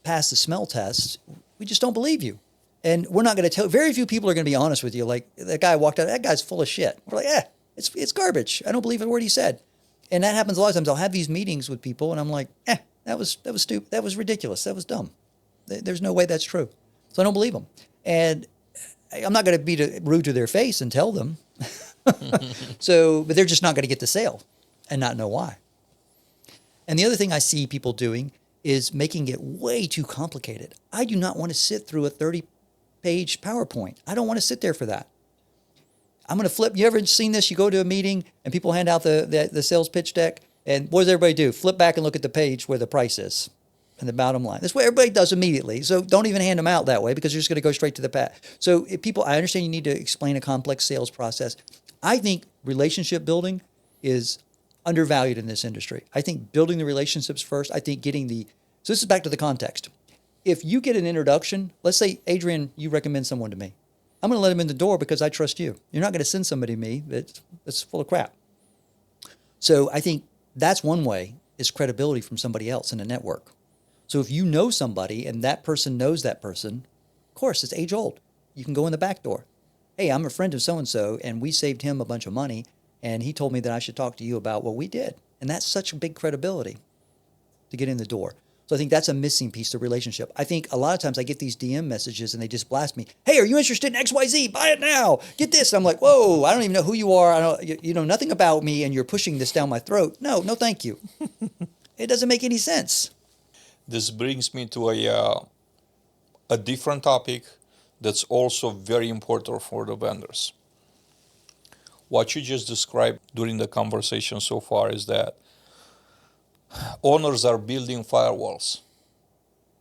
pass the smell test, we just don't believe you. And we're not going to tell, very few people are going to be honest with you. Like that guy walked out, that guy's full of shit. We're like, it's garbage. I don't believe a word he said. And that happens a lot of times. I'll have these meetings with people and I'm like, that was stupid. That was ridiculous. That was dumb. There's no way that's true. So I don't believe them. And I'm not going to be rude to their face and tell them. But they're just not going to get the sale and not know why. And the other thing I see people doing is making it way too complicated. I do not want to sit through a 30-page PowerPoint. I don't want to sit there for that. I'm going to flip. You ever seen this? You go to a meeting and people hand out the sales pitch deck, and what does everybody do? Flip back and look at the page where the price is and the bottom line. That's what everybody does immediately. So don't even hand them out that way because you're just going to go straight to the pat. So if people, I understand you need to explain a complex sales process. I think relationship building is undervalued in this industry. I think building the relationships first. I think so this is back to the context. If you get an introduction, let's say, Adrian, you recommend someone to me. I'm going to let them in the door because I trust you. You're not going to send somebody to me that's full of crap. So I think that's one way, is credibility from somebody else in a network. So if you know somebody and that person knows that person, of course, it's age old. You can go in the back door. Hey, I'm a friend of so-and-so, and we saved him a bunch of money, and he told me that I should talk to you about what we did. And that's such a big credibility to get in the door. So I think that's a missing piece to relationship. I think a lot of times I get these DM messages and they just blast me. Hey, are you interested in XYZ? Buy it now. Get this. And I'm like, whoa, I don't even know who you are. You know nothing about me, and you're pushing this down my throat. No, thank you. It doesn't make any sense. This brings me to a different topic that's also very important for the vendors. What you just described during the conversation so far is that owners are building firewalls.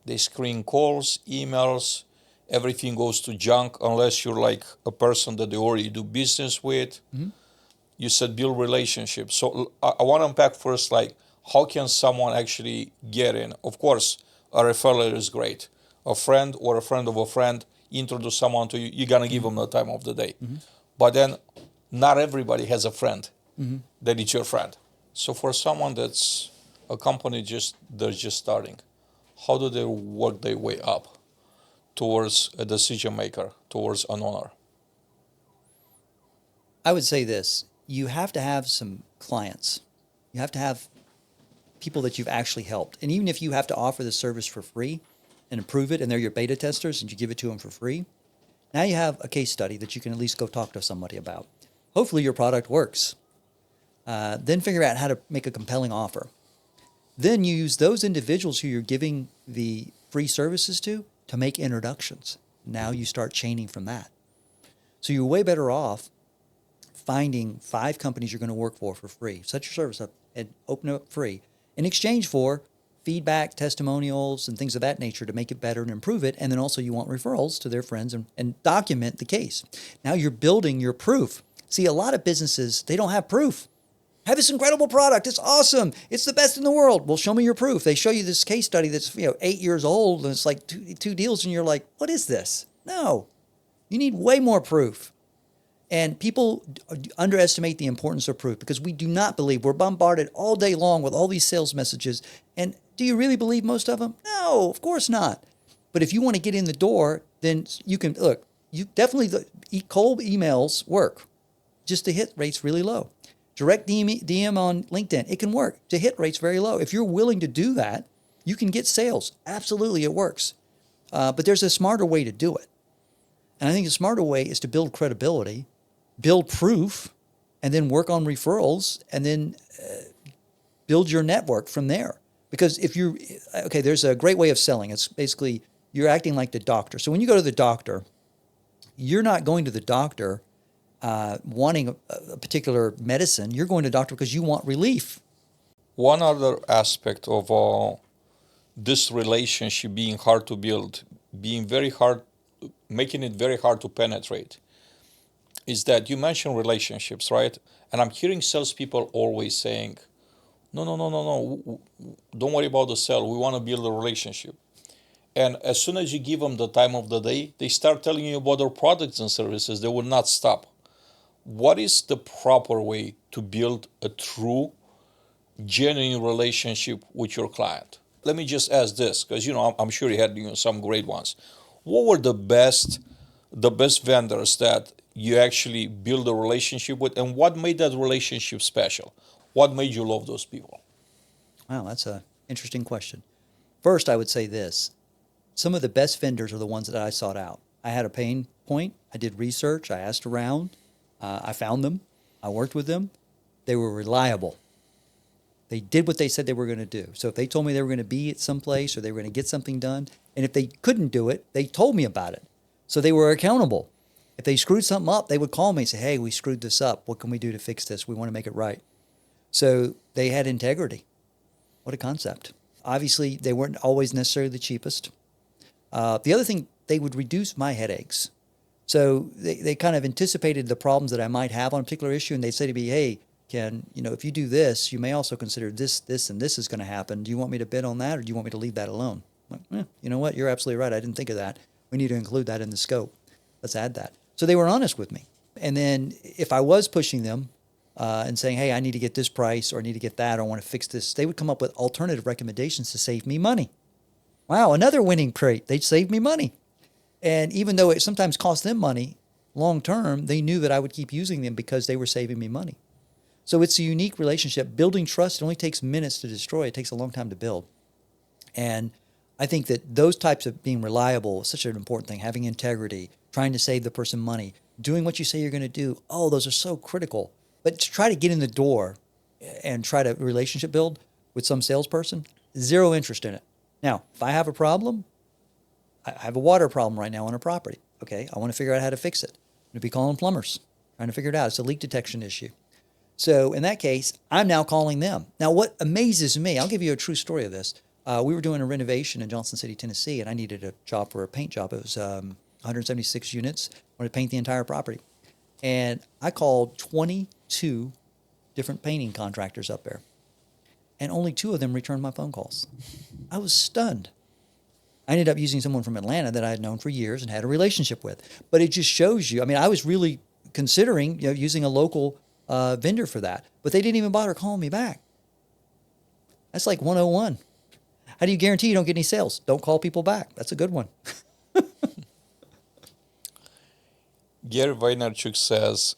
They screen calls, emails, everything goes to junk unless you're like a person that they already do business with. Mm-hmm. You said build relationships. So I want to unpack first, like, how can someone actually get in? Of course, a referral is great. A friend or a friend of a friend introduce someone to you, you're going to give them the time of the day. Mm-hmm. But then not everybody has a friend that is your friend. So for someone that's a company they're just starting, how do they work their way up towards a decision maker, towards an owner? I would say this. You have to have some clients. You have to have people that you've actually helped. And even if you have to offer the service for free, and improve it, and they're your beta testers, and you give it to them for free. Now you have a case study that you can at least go talk to somebody about. Hopefully your product works. Then figure out how to make a compelling offer. Then you use those individuals who you're giving the free services to make introductions. Now you start chaining from that. So you're way better off finding 5 companies you're going to work for free. Set your service up and open it up free in exchange for feedback, testimonials, and things of that nature to make it better and improve it. And then also you want referrals to their friends and document the case. Now you're building your proof. See, a lot of businesses, they don't have proof. I have this incredible product. It's awesome. It's the best in the world. Well, show me your proof. They show you this case study that's 8 years old, and it's like two deals, and you're like, what is this? No, you need way more proof. And people underestimate the importance of proof because we do not believe. We're bombarded all day long with all these sales messages. And do you really believe most of them? No, of course not. But if you want to get in the door, then you can, look, you definitely, cold emails work. Just the hit rate's really low. Direct DM on LinkedIn, it can work. The hit rate's very low. If you're willing to do that, you can get sales. Absolutely, it works. But there's a smarter way to do it. And I think the smarter way is to build credibility, build proof, and then work on referrals, and then build your network from there. Because if you're, okay, there's a great way of selling. It's basically you're acting like the doctor. So when you go to the doctor, you're not going to the doctor wanting a particular medicine. You're going to the doctor because you want relief. One other aspect of this relationship being hard to build, being very hard, making it very hard to penetrate, is that you mentioned relationships, right? And I'm hearing salespeople always saying, no, don't worry about the sale. We want to build a relationship. And as soon as you give them the time of the day, they start telling you about their products and services. They will not stop. What is the proper way to build a true, genuine relationship with your client? Let me just ask this, because I'm sure you had some great ones. What were the best vendors that you actually build a relationship with, and what made that relationship special? What made you love those people? Wow, that's an interesting question. First, I would say this. Some of the best vendors are the ones that I sought out. I had a pain point. I did research. I asked around. I found them. I worked with them. They were reliable. They did what they said they were going to do. So if they told me they were going to be at some place or they were going to get something done, and if they couldn't do it, they told me about it. So they were accountable. If they screwed something up, they would call me and say, hey, we screwed this up. What can we do to fix this? We want to make it right. So they had integrity. What a concept. Obviously, they weren't always necessarily the cheapest. The other thing, they would reduce my headaches. So they kind of anticipated the problems that I might have on a particular issue, and they'd say to me, hey, Ken, if you do this, you may also consider this, and this is going to happen. Do you want me to bid on that, or do you want me to leave that alone? I'm like, you know what? You're absolutely right. I didn't think of that. We need to include that in the scope. Let's add that. So they were honest with me. And then if I was pushing them and saying, hey, I need to get this price, or I need to get that, or I want to fix this, they would come up with alternative recommendations to save me money. Wow, another winning trait. They'd save me money. And even though it sometimes cost them money, long term, they knew that I would keep using them because they were saving me money. So it's a unique relationship. Building trust, it only takes minutes to destroy. It takes a long time to build. And I think that those types of being reliable is such an important thing. Having integrity, trying to save the person money, doing what you say you're going to do. Oh, those are so critical. But to try to get in the door and try to relationship build with some salesperson, zero interest in it. Now, if I have a problem, I have a water problem right now on a property. Okay, I want to figure out how to fix it. I'm going to be calling plumbers, trying to figure it out. It's a leak detection issue. So in that case, I'm now calling them. Now, what amazes me, I'll give you a true story of this. We were doing a renovation in Johnson City, Tennessee, and I needed a job for a paint job. It was 176 units. I wanted to paint the entire property. And I called 22 different painting contractors up there. And only 2 of them returned my phone calls. I was stunned. I ended up using someone from Atlanta that I had known for years and had a relationship with. But it just shows you, I was really considering using a local vendor for that. But they didn't even bother calling me back. That's like 101. How do you guarantee you don't get any sales? Don't call people back. That's a good one. Gary Vaynerchuk says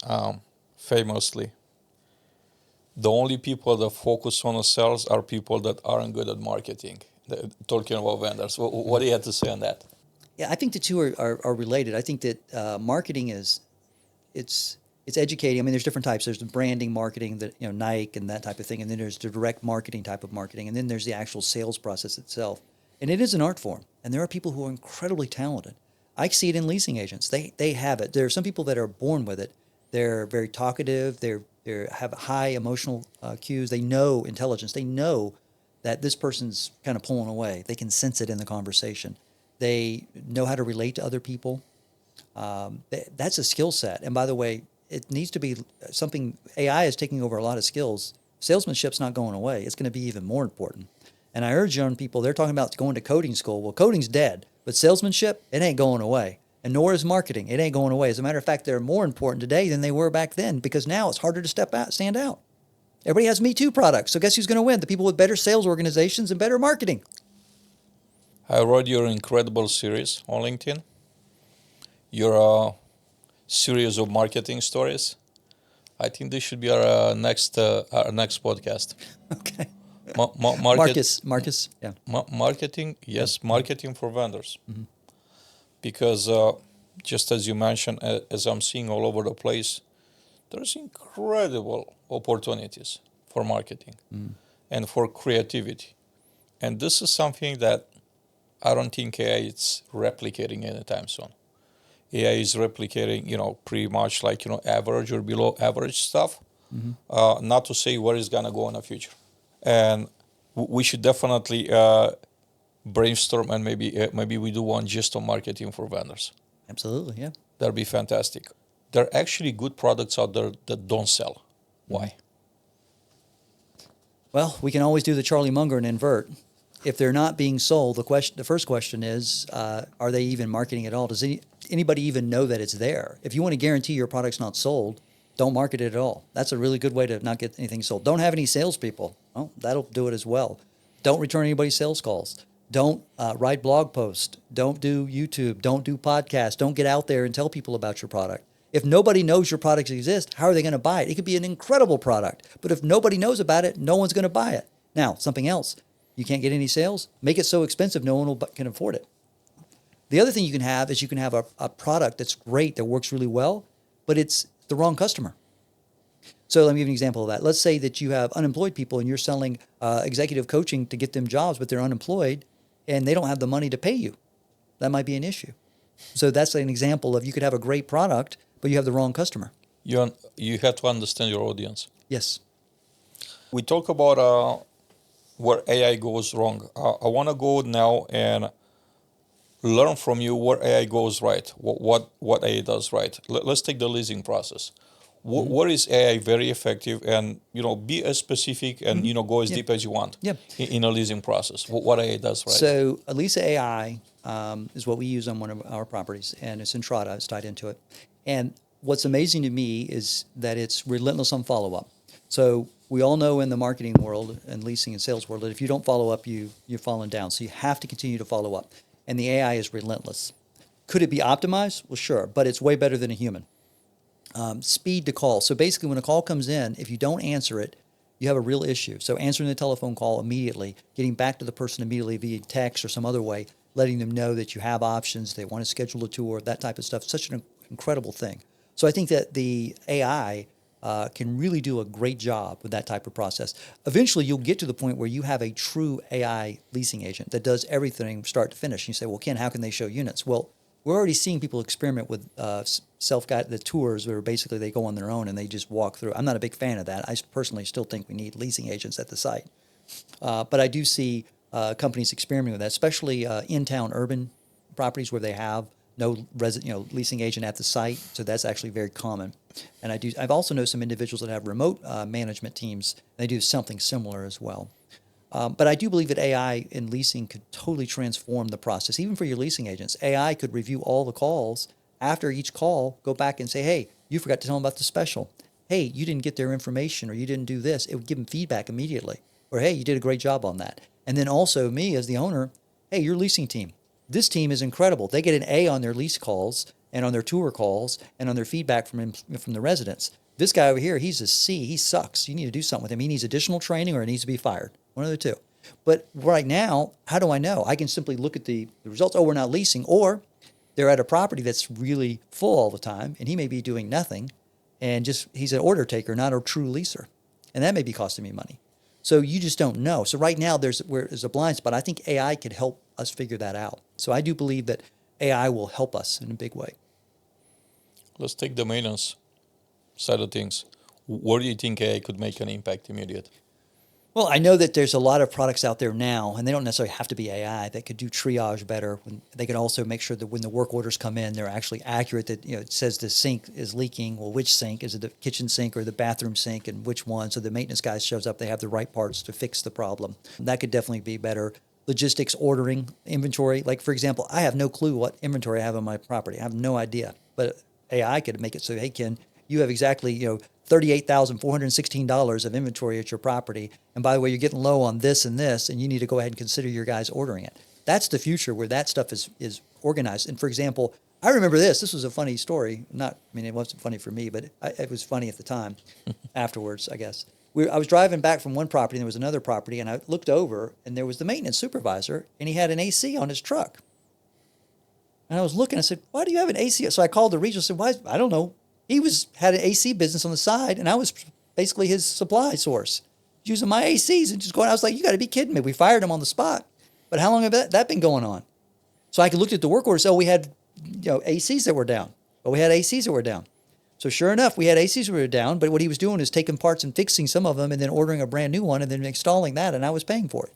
famously, the only people that focus on the sales are people that aren't good at marketing. talking about vendors. What do you have to say on that? Yeah, I think the two are related. I think that marketing it's educating. I mean, there's different types. There's the branding marketing, that Nike and that type of thing, and then there's the direct marketing type of marketing, and then there's the actual sales process itself. And it is an art form, and there are people who are incredibly talented. I see it in leasing agents. They have it. There are some people that are born with it. They're very talkative. They have high emotional cues. They know intelligence. They know that this person's kind of pulling away. They can sense it in the conversation. They know how to relate to other people. That's a skill set. And by the way, it needs to be something. AI is taking over a lot of skills. Salesmanship's not going away. It's going to be even more important. And I urge young people, they're talking about going to coding school. Well, coding's dead, but salesmanship, it ain't going away. And nor is marketing. It ain't going away. As a matter of fact, they're more important today than they were back then, because now it's harder to stand out. Everybody has Me Too products. So guess who's going to win? The people with better sales organizations and better marketing. I read your incredible series on LinkedIn. Your series of marketing stories. I think this should be our next podcast. Okay. Marcus, yeah. Marketing, yes, marketing for vendors. Mm-hmm. Because just as you mentioned, as I'm seeing all over the place, there's incredible opportunities for marketing and for creativity. And this is something that I don't think AI is replicating anytime soon. AI is replicating, pretty much like, average or below average stuff. Mm-hmm. Not to say where it's going to go in the future. And we should definitely brainstorm, and maybe we do one just on marketing for vendors. Absolutely, yeah. That'd be fantastic. There are actually good products out there that don't sell. Why? Well, we can always do the Charlie Munger and invert. If they're not being sold, the first question is, are they even marketing at all? Does anybody even know that it's there? If you want to guarantee your product's not sold, don't market it at all. That's a really good way to not get anything sold. Don't have any salespeople. Well, that'll do it as well. Don't return anybody's sales calls. Don't write blog posts. Don't do YouTube. Don't do podcasts. Don't get out there and tell people about your product. If nobody knows your products exist, how are they going to buy it? It could be an incredible product, but if nobody knows about it, no one's going to buy it. Now, something else. You can't get any sales? Make it so expensive no one can afford it. The other thing you can have is you can have a product that's great, that works really well, but it's the wrong customer. So let me give you an example of that. Let's say that you have unemployed people and you're selling executive coaching to get them jobs, but they're unemployed and they don't have the money to pay you. That might be an issue. So that's an example of, you could have a great product, but you have the wrong customer. You have to understand your audience. Yes. We talk about where AI goes wrong. I want to go now and learn from you where AI goes right, what AI does right. Let's take the leasing process. Where is AI very effective, and be as specific and go as deep as you want in a leasing process. What AI does right. So Elisa AI is what we use on one of our properties, and it's Entrada. It's tied into it. And what's amazing to me is that it's relentless on follow-up. So we all know in the marketing world and leasing and sales world that if you don't follow up, you're falling down. So you have to continue to follow up. And the AI is relentless. Could it be optimized? Well, sure, but it's way better than a human. Speed to call. So basically when a call comes in, if you don't answer it, you have a real issue. So answering the telephone call immediately, getting back to the person immediately via text or some other way, letting them know that you have options, they want to schedule a tour, that type of stuff. Such an incredible thing. So I think that the AI can really do a great job with that type of process. Eventually, you'll get to the point where you have a true AI leasing agent that does everything start to finish. You say, well, Ken, how can they show units? Well, we're already seeing people experiment with self-guided tours where basically they go on their own and they just walk through. I'm not a big fan of that. I personally still think we need leasing agents at the site. But I do see companies experimenting with that, especially in-town urban properties where they have no leasing agent at the site. So that's actually very common. And I've also know some individuals that have remote management teams. They do something similar as well. But I do believe that AI in leasing could totally transform the process, even for your leasing agents. AI could review all the calls. After each call, go back and say, hey, you forgot to tell them about the special. Hey, you didn't get their information, or you didn't do this. It would give them feedback immediately. Or, hey, you did a great job on that. And then also me as the owner, hey, your leasing team. This team is incredible. They get an A on their lease calls and on their tour calls and on their feedback from the residents. This guy over here, he's a C. He sucks. You need to do something with him. He needs additional training or he needs to be fired. One of the two. But right now, how do I know? I can simply look at the results. Oh, we're not leasing. Or they're at a property that's really full all the time, and he may be doing nothing, and just he's an order taker, not a true leaser. And that may be costing me money. So you just don't know. So right now there's a blind spot. I think AI could help us figure that out. So I do believe that AI will help us in a big way. Let's take the maintenance side of things. Where do you think AI could make an impact immediate? Well, I know that there's a lot of products out there now, and they don't necessarily have to be AI, that could do triage better. They could also make sure that when the work orders come in, they're actually accurate, that it says the sink is leaking. Well, which sink? Is it the kitchen sink or the bathroom sink, and which one? So the maintenance guy shows up, they have the right parts to fix the problem. That could definitely be better. Logistics, ordering, inventory. Like, for example, I have no clue what inventory I have on my property. I have no idea. But AI could make it so, hey, Ken, you have exactly, $38,416 of inventory at your property. And by the way, you're getting low on this, and you need to go ahead and consider your guys ordering it. That's the future where that stuff is organized. And for example, I remember this. This was a funny story. It wasn't funny for me, but it was funny at the time. Afterwards, I guess. I was driving back from one property, and there was another property, and I looked over, and there was the maintenance supervisor, and he had an AC on his truck. And I was looking, I said, why do you have an AC? So I called the regional and said, why? I don't know. He had an AC business on the side, and I was basically his supply source, using my ACs and just going. I was like, you got to be kidding me. We fired him on the spot. But how long have that been going on? So I looked at the work order. So we had ACs that were down. But we had ACs that were down. So sure enough, we had ACs that were down. But what he was doing is taking parts and fixing some of them and then ordering a brand new one and then installing that, and I was paying for it.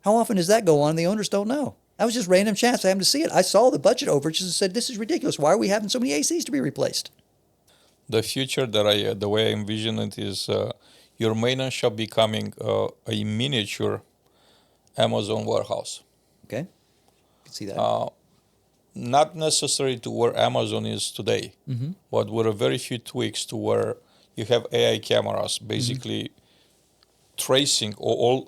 How often does that go on? The owners don't know. That was just random chance. I happened to see it. I saw the budget overages and said, this is ridiculous. Why are we having so many ACs to be replaced? The future that the way I envision it is your maintenance shop becoming a miniature Amazon warehouse. Okay, I can see that. Not necessary to where Amazon is today, but with a very few tweaks to where you have AI cameras basically tracing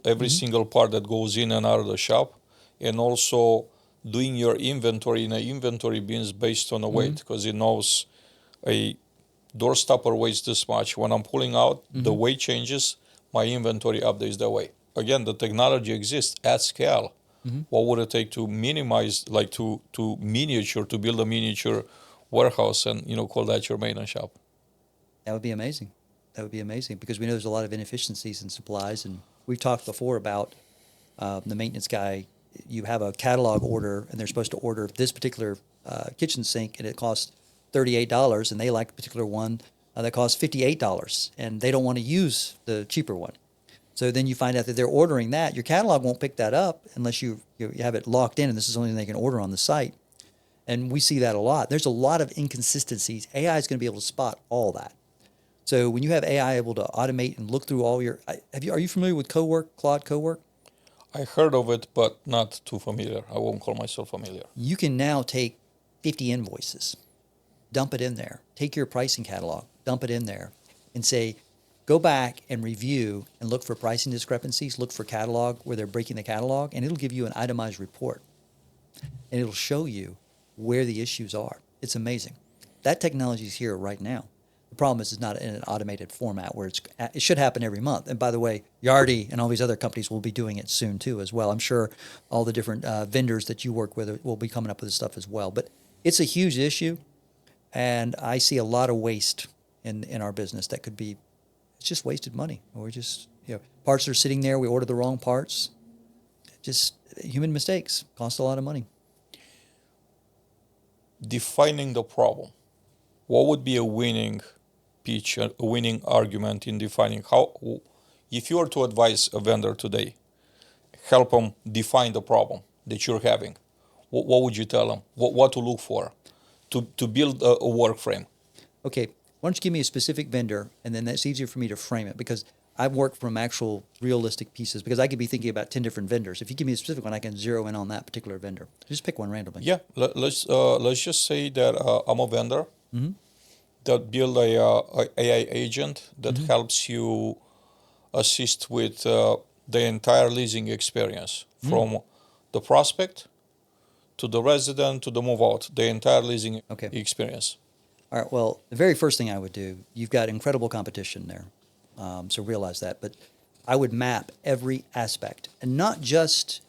every single part that goes in and out of the shop, and also doing your inventory in an inventory bins based on the weight, because it knows a door stopper weighs this much. When I'm pulling out, the weight changes, my inventory updates that way. Again, the technology exists at scale. What would it take to minimize, to build a miniature warehouse and, call that your maintenance shop? That would be amazing. That would be amazing, because we know there's a lot of inefficiencies in supplies. And we've talked before about the maintenance guy. You have a catalog order, and they're supposed to order this particular kitchen sink, and it costs $38, and they like a particular one that costs $58, and they don't want to use the cheaper one. So then you find out that they're ordering that. Your catalog won't pick that up unless you have it locked in, and this is the only thing they can order on the site. And we see that a lot. There's a lot of inconsistencies. AI is going to be able to spot all that. So when you have AI able to automate and look through all your, are you familiar with Claude Cowork? I heard of it, but not too familiar. I won't call myself familiar. You can now take 50 invoices, dump it in there, take your pricing catalog, dump it in there, and say, go back and review and look for pricing discrepancies, look for catalog where they're breaking the catalog, and it'll give you an itemized report. And it'll show you where the issues are. It's amazing. That technology is here right now. The problem is it's not in an automated format where it should happen every month. And by the way, Yardi and all these other companies will be doing it soon too as well. I'm sure all the different vendors that you work with will be coming up with this stuff as well. But it's a huge issue, and I see a lot of waste in our business that could be, it's just wasted money. Or just, parts are sitting there, we order the wrong parts. Just human mistakes cost a lot of money. Defining the problem. What would be a winning pitch, a winning argument in defining how, if you were to advise a vendor today, help them define the problem that you're having, what would you tell them? What to look for to build a work frame? Okay, why don't you give me a specific vendor, and then that's easier for me to frame it, because I've worked from actual realistic pieces, because I could be thinking about 10 different vendors. If you give me a specific one, I can zero in on that particular vendor. Just pick one randomly. Yeah, let's just say that I'm a vendor that build a AI agent that helps you assist with the entire leasing experience, from the prospect to the resident to the move out, the entire leasing experience. All right, well, the very first thing I would do, you've got incredible competition there. So realize that. But I would map every aspect, and not just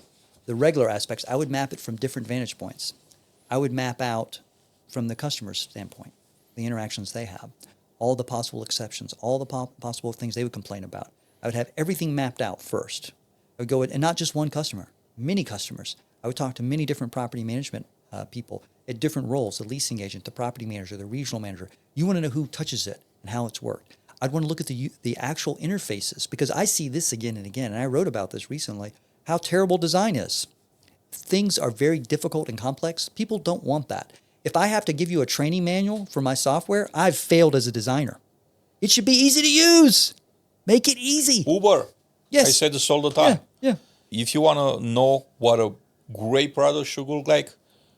the regular aspects. I would map it from different vantage points. I would map out from the customer's standpoint, the interactions they have, all the possible exceptions, all the possible things they would complain about. I would have everything mapped out first. I would go in, and not just one customer, many customers. I would talk to many different property management people at different roles, the leasing agent, the property manager, the regional manager. You want to know who touches it and how it's worked. I'd want to look at the actual interfaces, because I see this again and again, and I wrote about this recently, how terrible design is. Things are very difficult and complex. People don't want that. If I have to give you a training manual for my software, I've failed as a designer. It should be easy to use. Make it easy. Uber. Yes. I say this all the time. Yeah. If you want to know what a great product should look like,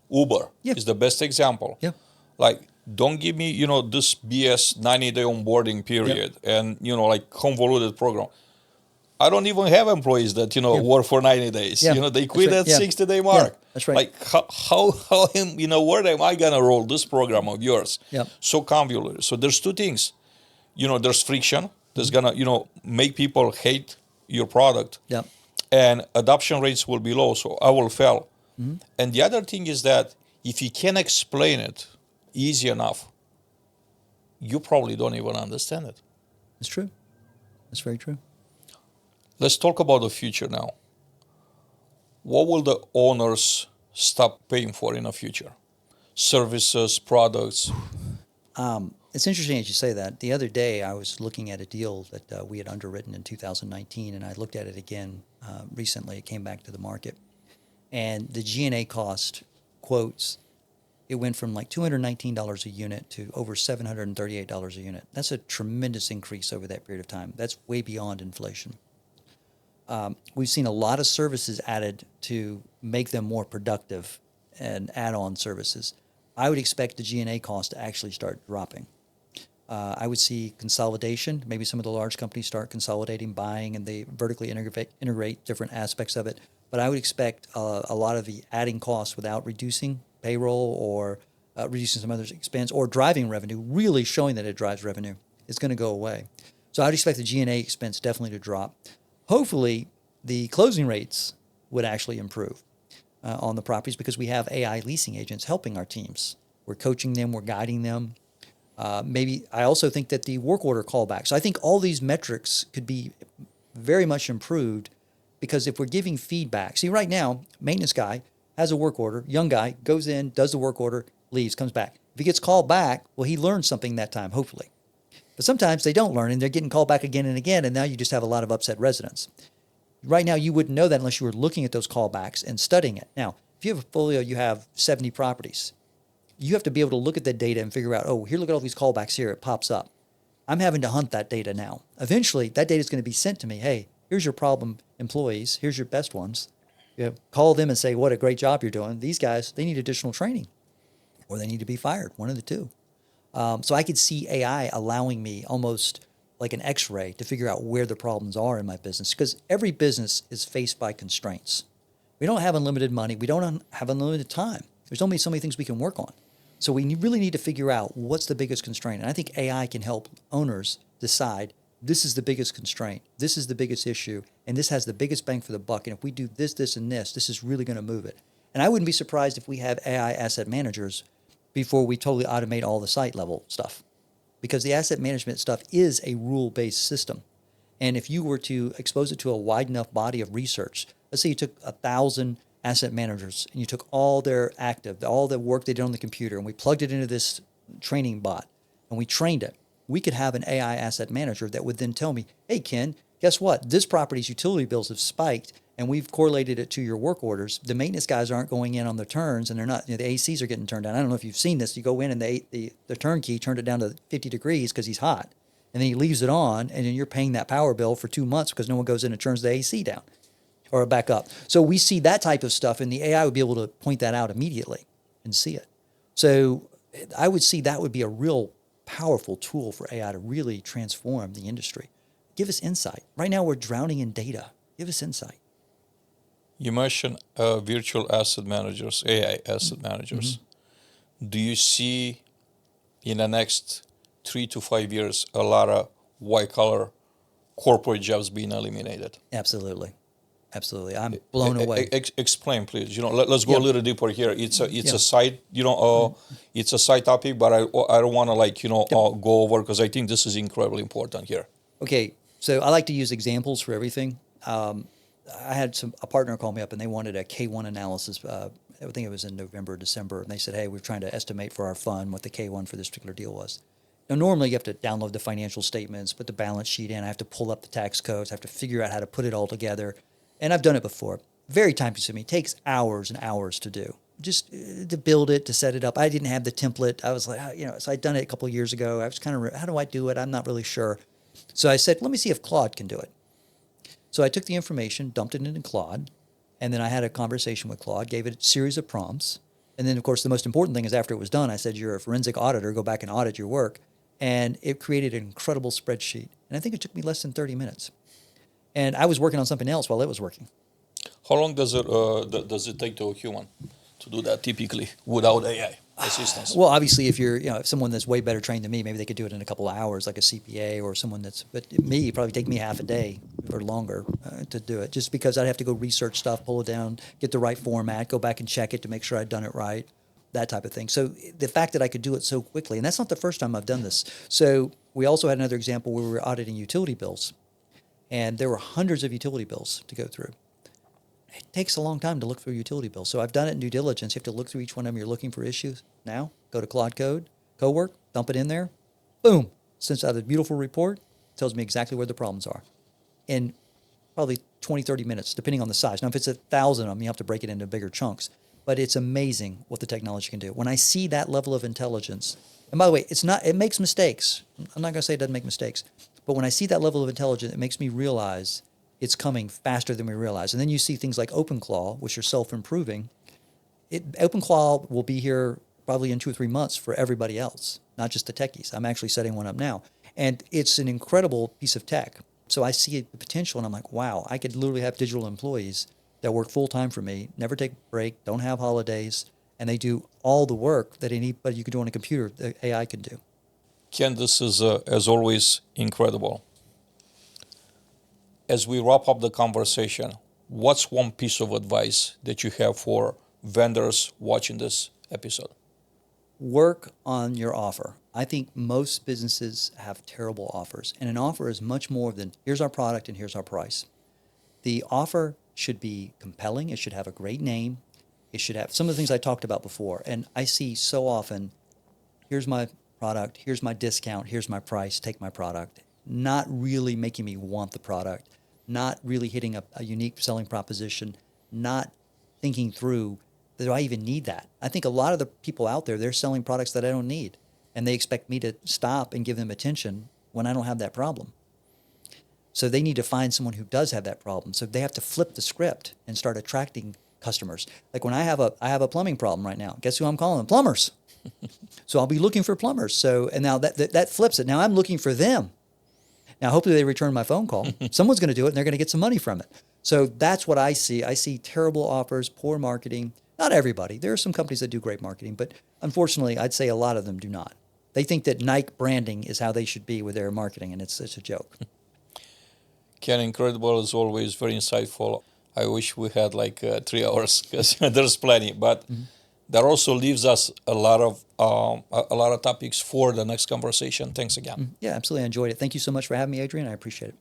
Uber Yeah. is the best example. Yeah. Like, don't give me, this BS 90-day onboarding period and, like convoluted program. I don't even have employees that, work for 90 days. Yeah. They quit That's right. at 60-day mark. Yeah. That's right. Like, how where am I going to roll this program of yours? Yeah. So convoluted. So there's two things. There's friction that's going to, make people hate your product. Yeah. And adoption rates will be low, so I will fail. Mm-hmm. And the other thing is that if you can explain it easy enough, you probably don't even understand it. It's true. That's very true. Let's talk about the future now. What will the owners stop paying for in the future? Services, products? It's interesting that you say that. The other day, I was looking at a deal that we had underwritten in 2019, and I looked at it again recently. It came back to the market. And the G&A cost quotes, it went from like $219 a unit to over $738 a unit. That's a tremendous increase over that period of time. That's way beyond inflation. We've seen a lot of services added to make them more productive and add-on services. I would expect the G&A cost to actually start dropping. I would see consolidation. Maybe some of the large companies start consolidating, buying, and they vertically integrate different aspects of it. But I would expect a lot of the adding costs without reducing payroll or reducing some other expense or driving revenue, really showing that it drives revenue, is going to go away. So I would expect the G&A expense definitely to drop. Hopefully, the closing rates would actually improve on the properties because we have AI leasing agents helping our teams. We're coaching them, we're guiding them. Maybe I also think that the work order callback. So I think all these metrics could be very much improved because if we're giving feedback. See, right now, maintenance guy has a work order, young guy goes in, does the work order, leaves, comes back. If he gets called back, well, he learned something that time, hopefully. But sometimes they don't learn and they're getting called back again and again, and now you just have a lot of upset residents. Right now, you wouldn't know that unless you were looking at those callbacks and studying it. Now, if you have a portfolio, you have 70 properties. You have to be able to look at that data and figure out, oh, here, look at all these callbacks here. It pops up. I'm having to hunt that data now. Eventually, that data is going to be sent to me. Hey, here's your problem employees. Here's your best ones. You call them and say, what a great job you're doing. These guys, they need additional training or they need to be fired, one of the two. So I could see AI allowing me almost like an x-ray to figure out where the problems are in my business because every business is faced by constraints. We don't have unlimited money. We don't have unlimited time. There's only so many things we can work on. So we really need to figure out what's the biggest constraint. And I think AI can help owners decide this is the biggest constraint, this is the biggest issue, and this has the biggest bang for the buck. And if we do this, this, and this is really going to move it. And I wouldn't be surprised if we have AI asset managers before we totally automate all the site level stuff. Because the asset management stuff is a rule-based system. And if you were to expose it to a wide enough body of research, let's say you took 1,000 asset managers and you took all their all the work they did on the computer, and we plugged it into this training bot and we trained it, we could have an AI asset manager that would then tell me, hey, Ken, guess what? This property's utility bills have spiked and we've correlated it to your work orders. The maintenance guys aren't going in on their turns and they're not, the ACs are getting turned down. I don't know if you've seen this. You go in and the turnkey turned it down to 50 degrees because he's hot. And then he leaves it on and then you're paying that power bill for 2 months because no one goes in and turns the AC down or back up. So we see that type of stuff and the AI would be able to point that out immediately and see it. So I would see that would be a real powerful tool for AI to really transform the industry. Give us insight. Right now we're drowning in data. Give us insight. You mentioned virtual asset managers, AI asset managers. Mm-hmm. Do you see in the next 3 to 5 years a lot of white-collar corporate jobs being eliminated. Absolutely. Absolutely. I'm blown away. Explain, please. Let's go a little deeper here. It's Yeah. a side, it's a side topic, but I don't want to go over because I think this is incredibly important here. Okay, so I like to use examples for everything. I had a partner call me up and they wanted a K1 analysis. I think it was in November, December, and they said, "Hey, we're trying to estimate for our fund what the K1 for this particular deal was." Now, normally you have to download the financial statements, put the balance sheet in. I have to pull up the tax codes. I have to figure out how to put it all together, and I've done it before. Very time consuming. It takes hours and hours to do. Just to build it, to set it up. I didn't have the template. I was like, so I'd done it a couple of years ago. I was kind of, how do I do it? I'm not really sure. So I said, let me see if Claude can do it. So I took the information, dumped it into Claude, and then I had a conversation with Claude, gave it a series of prompts. And then, of course, the most important thing is after it was done, I said, you're a forensic auditor, go back and audit your work. And it created an incredible spreadsheet. And I think it took me less than 30 minutes. And I was working on something else while it was working. How long does it take to a human to do that typically without AI assistance? Well, obviously, if you're, if someone that's way better trained than me, maybe they could do it in a couple of hours, like a CPA or someone but me, it'd probably take me half a day or longer to do it, just because I'd have to go research stuff, pull it down, get the right format, go back and check it to make sure I'd done it right, that type of thing. So the fact that I could do it so quickly, and that's not the first time I've done this. So we also had another example where we were auditing utility bills, and there were hundreds of utility bills to go through. It takes a long time to look through utility bills. So I've done it in due diligence. You have to look through each one of them. You're looking for issues. Now, go to Claude Code, Cowork, dump it in there. Boom. Sends out a beautiful report. Tells me exactly where the problems are. In probably 20, 30 minutes, depending on the size. Now, if it's 1,000 of them, you have to break it into bigger chunks. But it's amazing what the technology can do. When I see that level of intelligence, and by the way, it makes mistakes. I'm not going to say it doesn't make mistakes. But when I see that level of intelligence, it makes me realize it's coming faster than we realize. And then you see things like OpenClaw, which are self-improving. OpenClaw will be here probably in 2 or 3 months for everybody else, not just the techies. I'm actually setting one up now. And it's an incredible piece of tech. So I see the potential, and I'm like, wow, I could literally have digital employees that work full-time for me, never take a break, don't have holidays, and they do all the work that anybody you could do on a computer, the AI can do. Ken, this is, as always, incredible. As we wrap up the conversation, what's one piece of advice that you have for vendors watching this episode? Work on your offer. I think most businesses have terrible offers, and an offer is much more than here's our product and here's our price. The offer should be compelling. It should have a great name. It should have some of the things I talked about before. And I see so often, here's my product, here's my discount, here's my price, take my product. Not really making me want the product, not really hitting a unique selling proposition, not thinking through, do I even need that? I think a lot of the people out there, they're selling products that I don't need. And they expect me to stop and give them attention when I don't have that problem. So they need to find someone who does have that problem. So they have to flip the script and start attracting customers. Like when I have a plumbing problem right now, guess who I'm calling them? Plumbers. So I'll be looking for plumbers. So, and now that flips it. Now I'm looking for them. Now, hopefully they return my phone call. Someone's going to do it and they're going to get some money from it. So that's what I see. I see terrible offers, poor marketing. Not everybody. There are some companies that do great marketing, but unfortunately, I'd say a lot of them do not. They think that Nike branding is how they should be with their marketing, and it's a joke. Ken, incredible as always, very insightful. I wish we had 3 hours because there's plenty, but that also leaves us a lot of topics for the next conversation. Thanks again. Yeah, absolutely. I enjoyed it. Thank you so much for having me, Adrian. I appreciate it.